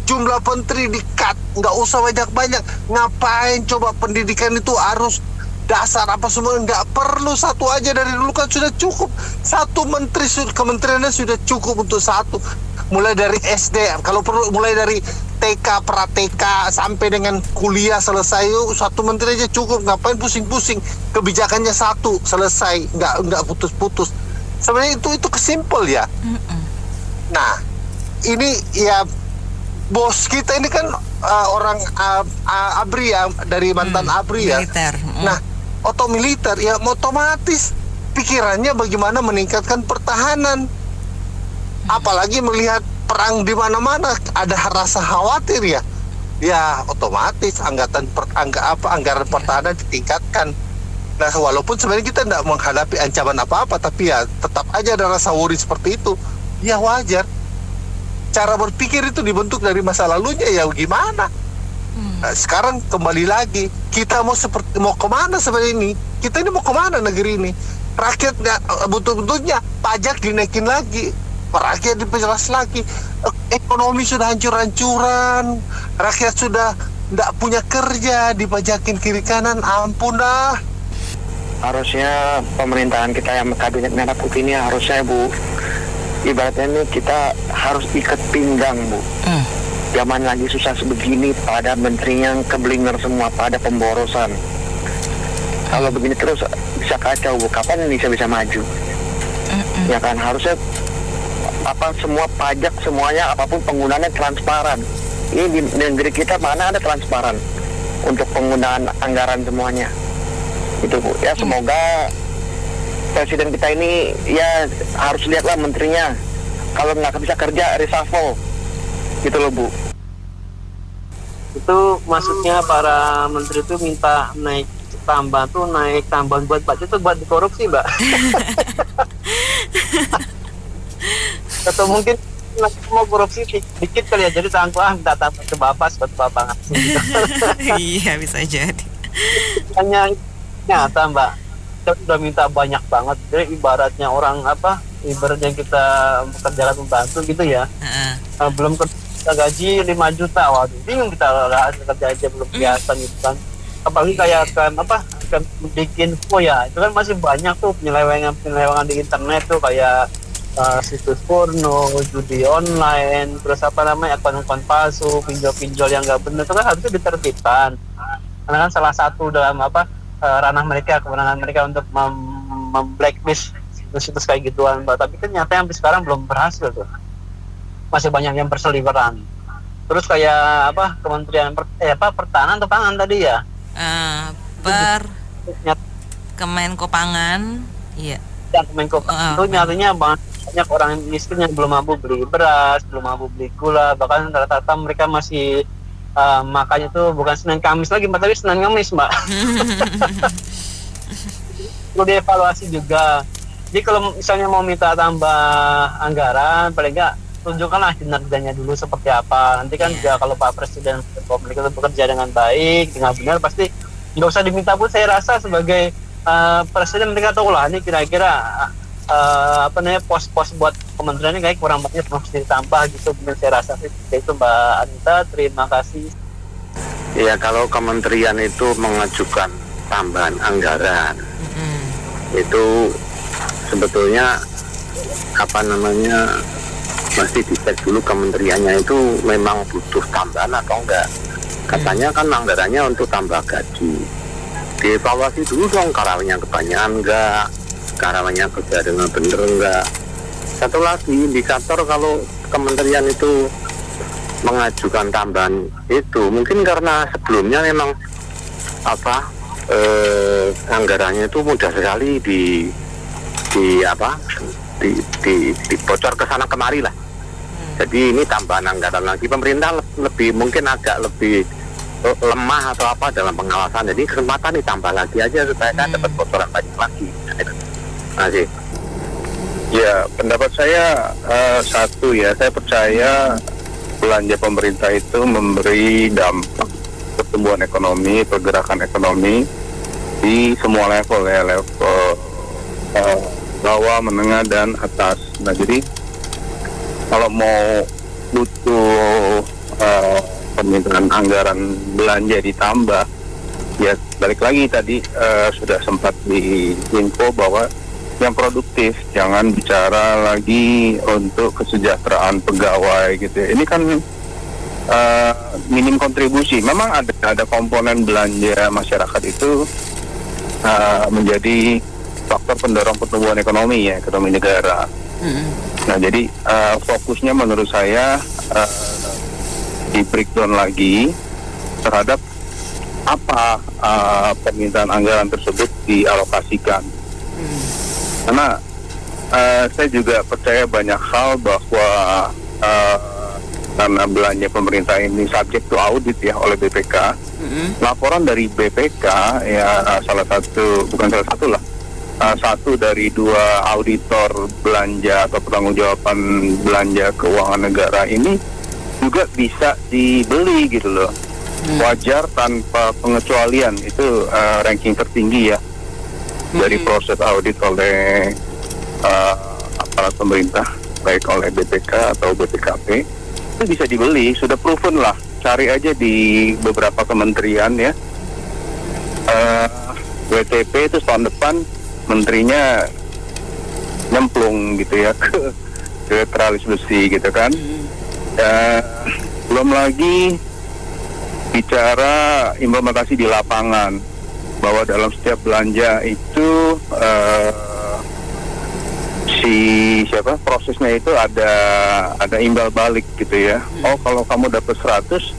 jumlah menteri, di cut, nggak usah banyak-banyak. Ngapain coba pendidikan itu harus dasar apa semua, nggak perlu, satu aja dari dulu kan sudah cukup. Satu menteri kementeriannya sudah cukup untuk satu, mulai dari SD, kalau perlu mulai dari TK, pra-TK sampai dengan kuliah selesai, satu menteri aja cukup. Ngapain pusing-pusing, kebijakannya satu selesai, nggak putus-putus. Sebenarnya itu kesimpel ya. Nah ini ya, bos kita ini kan orang ABRI ya, dari mantan ABRI ya, militer. Nah militer ya, otomatis pikirannya bagaimana meningkatkan pertahanan. Apalagi melihat perang di mana-mana, ada rasa khawatir ya. Ya otomatis anggaran pertahanan ditingkatkan. Nah walaupun sebenarnya kita tidak menghadapi ancaman apa-apa, tapi ya tetap aja ada rasa worry seperti itu. Ya wajar. Cara berpikir itu dibentuk dari masa lalunya, ya gimana? Nah, sekarang kembali lagi, kita mau kemana sebenarnya ini? Kita ini mau kemana negeri ini? Rakyat butuh-butuhnya pajak dinaikin lagi, rakyat diperjelas lagi, ekonomi sudah hancur-hancuran, rakyat sudah tidak punya kerja, dipajakin kiri kanan, ampun dah. Harusnya pemerintahan kita yang kabinet merah putih ini harusnya Bu, ibaratnya ini kita harus ikat pinggang Bu. Zaman lagi susah sebegini, pada menterinya keblinger semua, pada pemborosan. Kalau begini terus bisa kacau Bu, kapan Indonesia bisa maju? Ya kan, harusnya semua pajak semuanya apapun penggunaannya transparan. Ini di negeri kita mana ada transparan untuk penggunaan anggaran semuanya. Itu Bu. Ya semoga presiden kita ini ya harus lihatlah menterinya, kalau nggak bisa kerja reshuffle gitu loh Bu. Itu maksudnya para menteri itu minta naik tambahan buat budget itu buat dikorupsi, Mbak. Atau mungkin mau korupsi dikit kali ya, jadi minta tambah ke Bapak buat Bapak ngasih gitu. Iya, bisa jadi. Hanya nyata, Mbak, kita udah minta banyak banget. Jadi ibaratnya ibaratnya kita bekerja membantu gitu ya. Belum kita gaji 5 juta, waduh bingung kita kerja aja belum biasa gitu kan. Apalagi kayak kan bikin itu kan masih banyak tuh penyelewengan di internet tuh, kayak situs porno, judi online, terus akun-akun palsu, pinjol-pinjol yang nggak benar, itu kan harusnya ditertibkan. Karena kan salah satu dalam ranah mereka, kewenangan mereka untuk memblacklist situs kayak gituan, Mbak. Tapi kan nyata sampai sekarang belum berhasil tuh. Masih banyak yang berseliweran. Terus kayak Kementerian Pertahanan atau Pangan tadi ya? Kemenko Pangan, iya. Yang Kemenko Pangan itu nyatanya banyak orang miskin yang belum mampu beli beras, belum mampu beli gula, bahkan rata-rata mereka masih makannya tuh bukan Senin Kamis lagi, Mbak, tapi Senin Kamis, Mbak. Perlu dievaluasi juga. Jadi kalau misalnya mau minta tambah anggaran, paling nggak tunjukkanlah kinerjanya dulu seperti apa. Nanti kan juga kalau Pak Presiden Republik itu bekerja dengan baik, dengan benar, pasti nggak usah diminta pun. Saya rasa sebagai Presiden mereka tahu lah ini kira-kira pos-pos buat kementeriannya kayak kurang banyak, harus ditambah gitu. Benar saya rasa itu, Mbak Anita. Terima kasih. Ya, kalau kementerian itu mengajukan tambahan anggaran, itu sebetulnya mesti dicek dulu kementeriannya itu memang butuh tambahan atau enggak. Katanya kan anggarannya untuk tambah gaji. Dievaluasi dulu dong, karyawannya kebanyakan enggak, karyawannya kerja dengan bener enggak. Satu lagi indikator kalau kementerian itu mengajukan tambahan itu mungkin karena sebelumnya memang anggarannya itu mudah sekali dibocor ke sana kemari lah. Jadi ini tambahan anggaran lagi, pemerintah mungkin agak lebih lemah atau dalam pengawasan. Jadi kesempatan ditambah lagi aja supaya kan dapat bocoran banyak lagi. Terima kasih. Ya, pendapat saya satu ya, saya percaya belanja pemerintah itu memberi dampak pertumbuhan ekonomi, pergerakan ekonomi di semua level ya, level bawah, menengah, dan atas. Nah, jadi kalau mau butuh permintaan anggaran belanja ditambah, ya balik lagi tadi sudah sempat diinfo bahwa yang produktif, jangan bicara lagi untuk kesejahteraan pegawai gitu ya. Ini kan minim kontribusi. Memang ada komponen belanja masyarakat itu menjadi faktor pendorong pertumbuhan ekonomi ya, ekonomi negara. Nah, jadi fokusnya menurut saya di breakdown lagi terhadap apa permintaan anggaran tersebut dialokasikan. Karena saya juga percaya banyak hal bahwa karena belanja pemerintah ini subject to audit ya oleh BPK. Laporan dari BPK ya satu dari dua auditor belanja atau pertanggungjawaban belanja keuangan negara ini juga bisa dibeli gitu loh. Wajar tanpa pengecualian, itu ranking tertinggi ya dari proses audit oleh aparat pemerintah, baik oleh BPK atau BPKP. Itu bisa dibeli, sudah proven lah. Cari aja di beberapa kementerian ya. WTP itu tahun depan menterinya nyemplung gitu ya ke teralis besi gitu kan. Belum lagi bicara implementasi di lapangan, bahwa dalam setiap belanja itu prosesnya itu ada imbal balik gitu ya. Oh, kalau kamu dapat 100,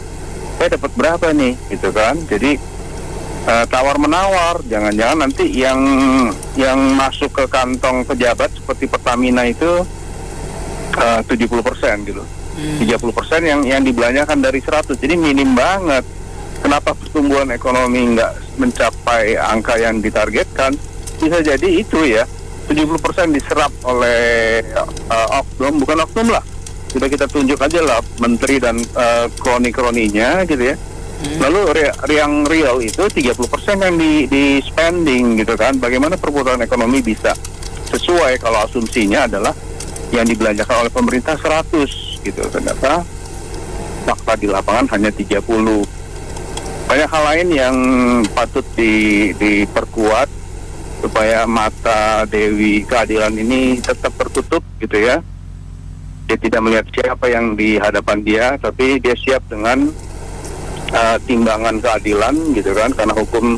saya dapat berapa nih gitu kan. Jadi tawar menawar. Jangan-jangan nanti yang masuk ke kantong pejabat seperti Pertamina itu 70% gitu. 30% yang dibelanjakan dari 100. Jadi minim banget. Kenapa pertumbuhan ekonomi nggak mencapai angka yang ditargetkan? Bisa jadi itu ya, 70% diserap oleh oknum, bukan oknum lah. Sudah kita tunjuk aja lah menteri dan kroni-kroninya gitu ya. Lalu yang real itu 30% yang di spending gitu kan. Bagaimana perputaran ekonomi bisa sesuai kalau asumsinya adalah yang dibelanjakan oleh pemerintah 100 gitu. Ternyata fakta di lapangan hanya 30. Banyak hal lain yang patut diperkuat supaya mata Dewi Keadilan ini tetap tertutup gitu ya. Dia tidak melihat siapa yang di hadapan dia, tapi dia siap dengan timbangan keadilan gitu kan, karena hukum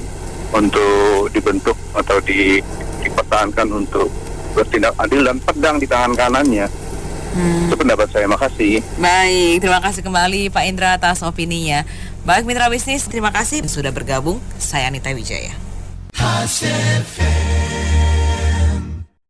untuk dibentuk atau dipertahankan untuk bertindak adil dan pedang di tangan kanannya. Itu pendapat saya, makasih. Baik, terima kasih kembali Pak Indra atas opininya. Baik mitra bisnis, terima kasih sudah bergabung. Saya Anita Wijaya.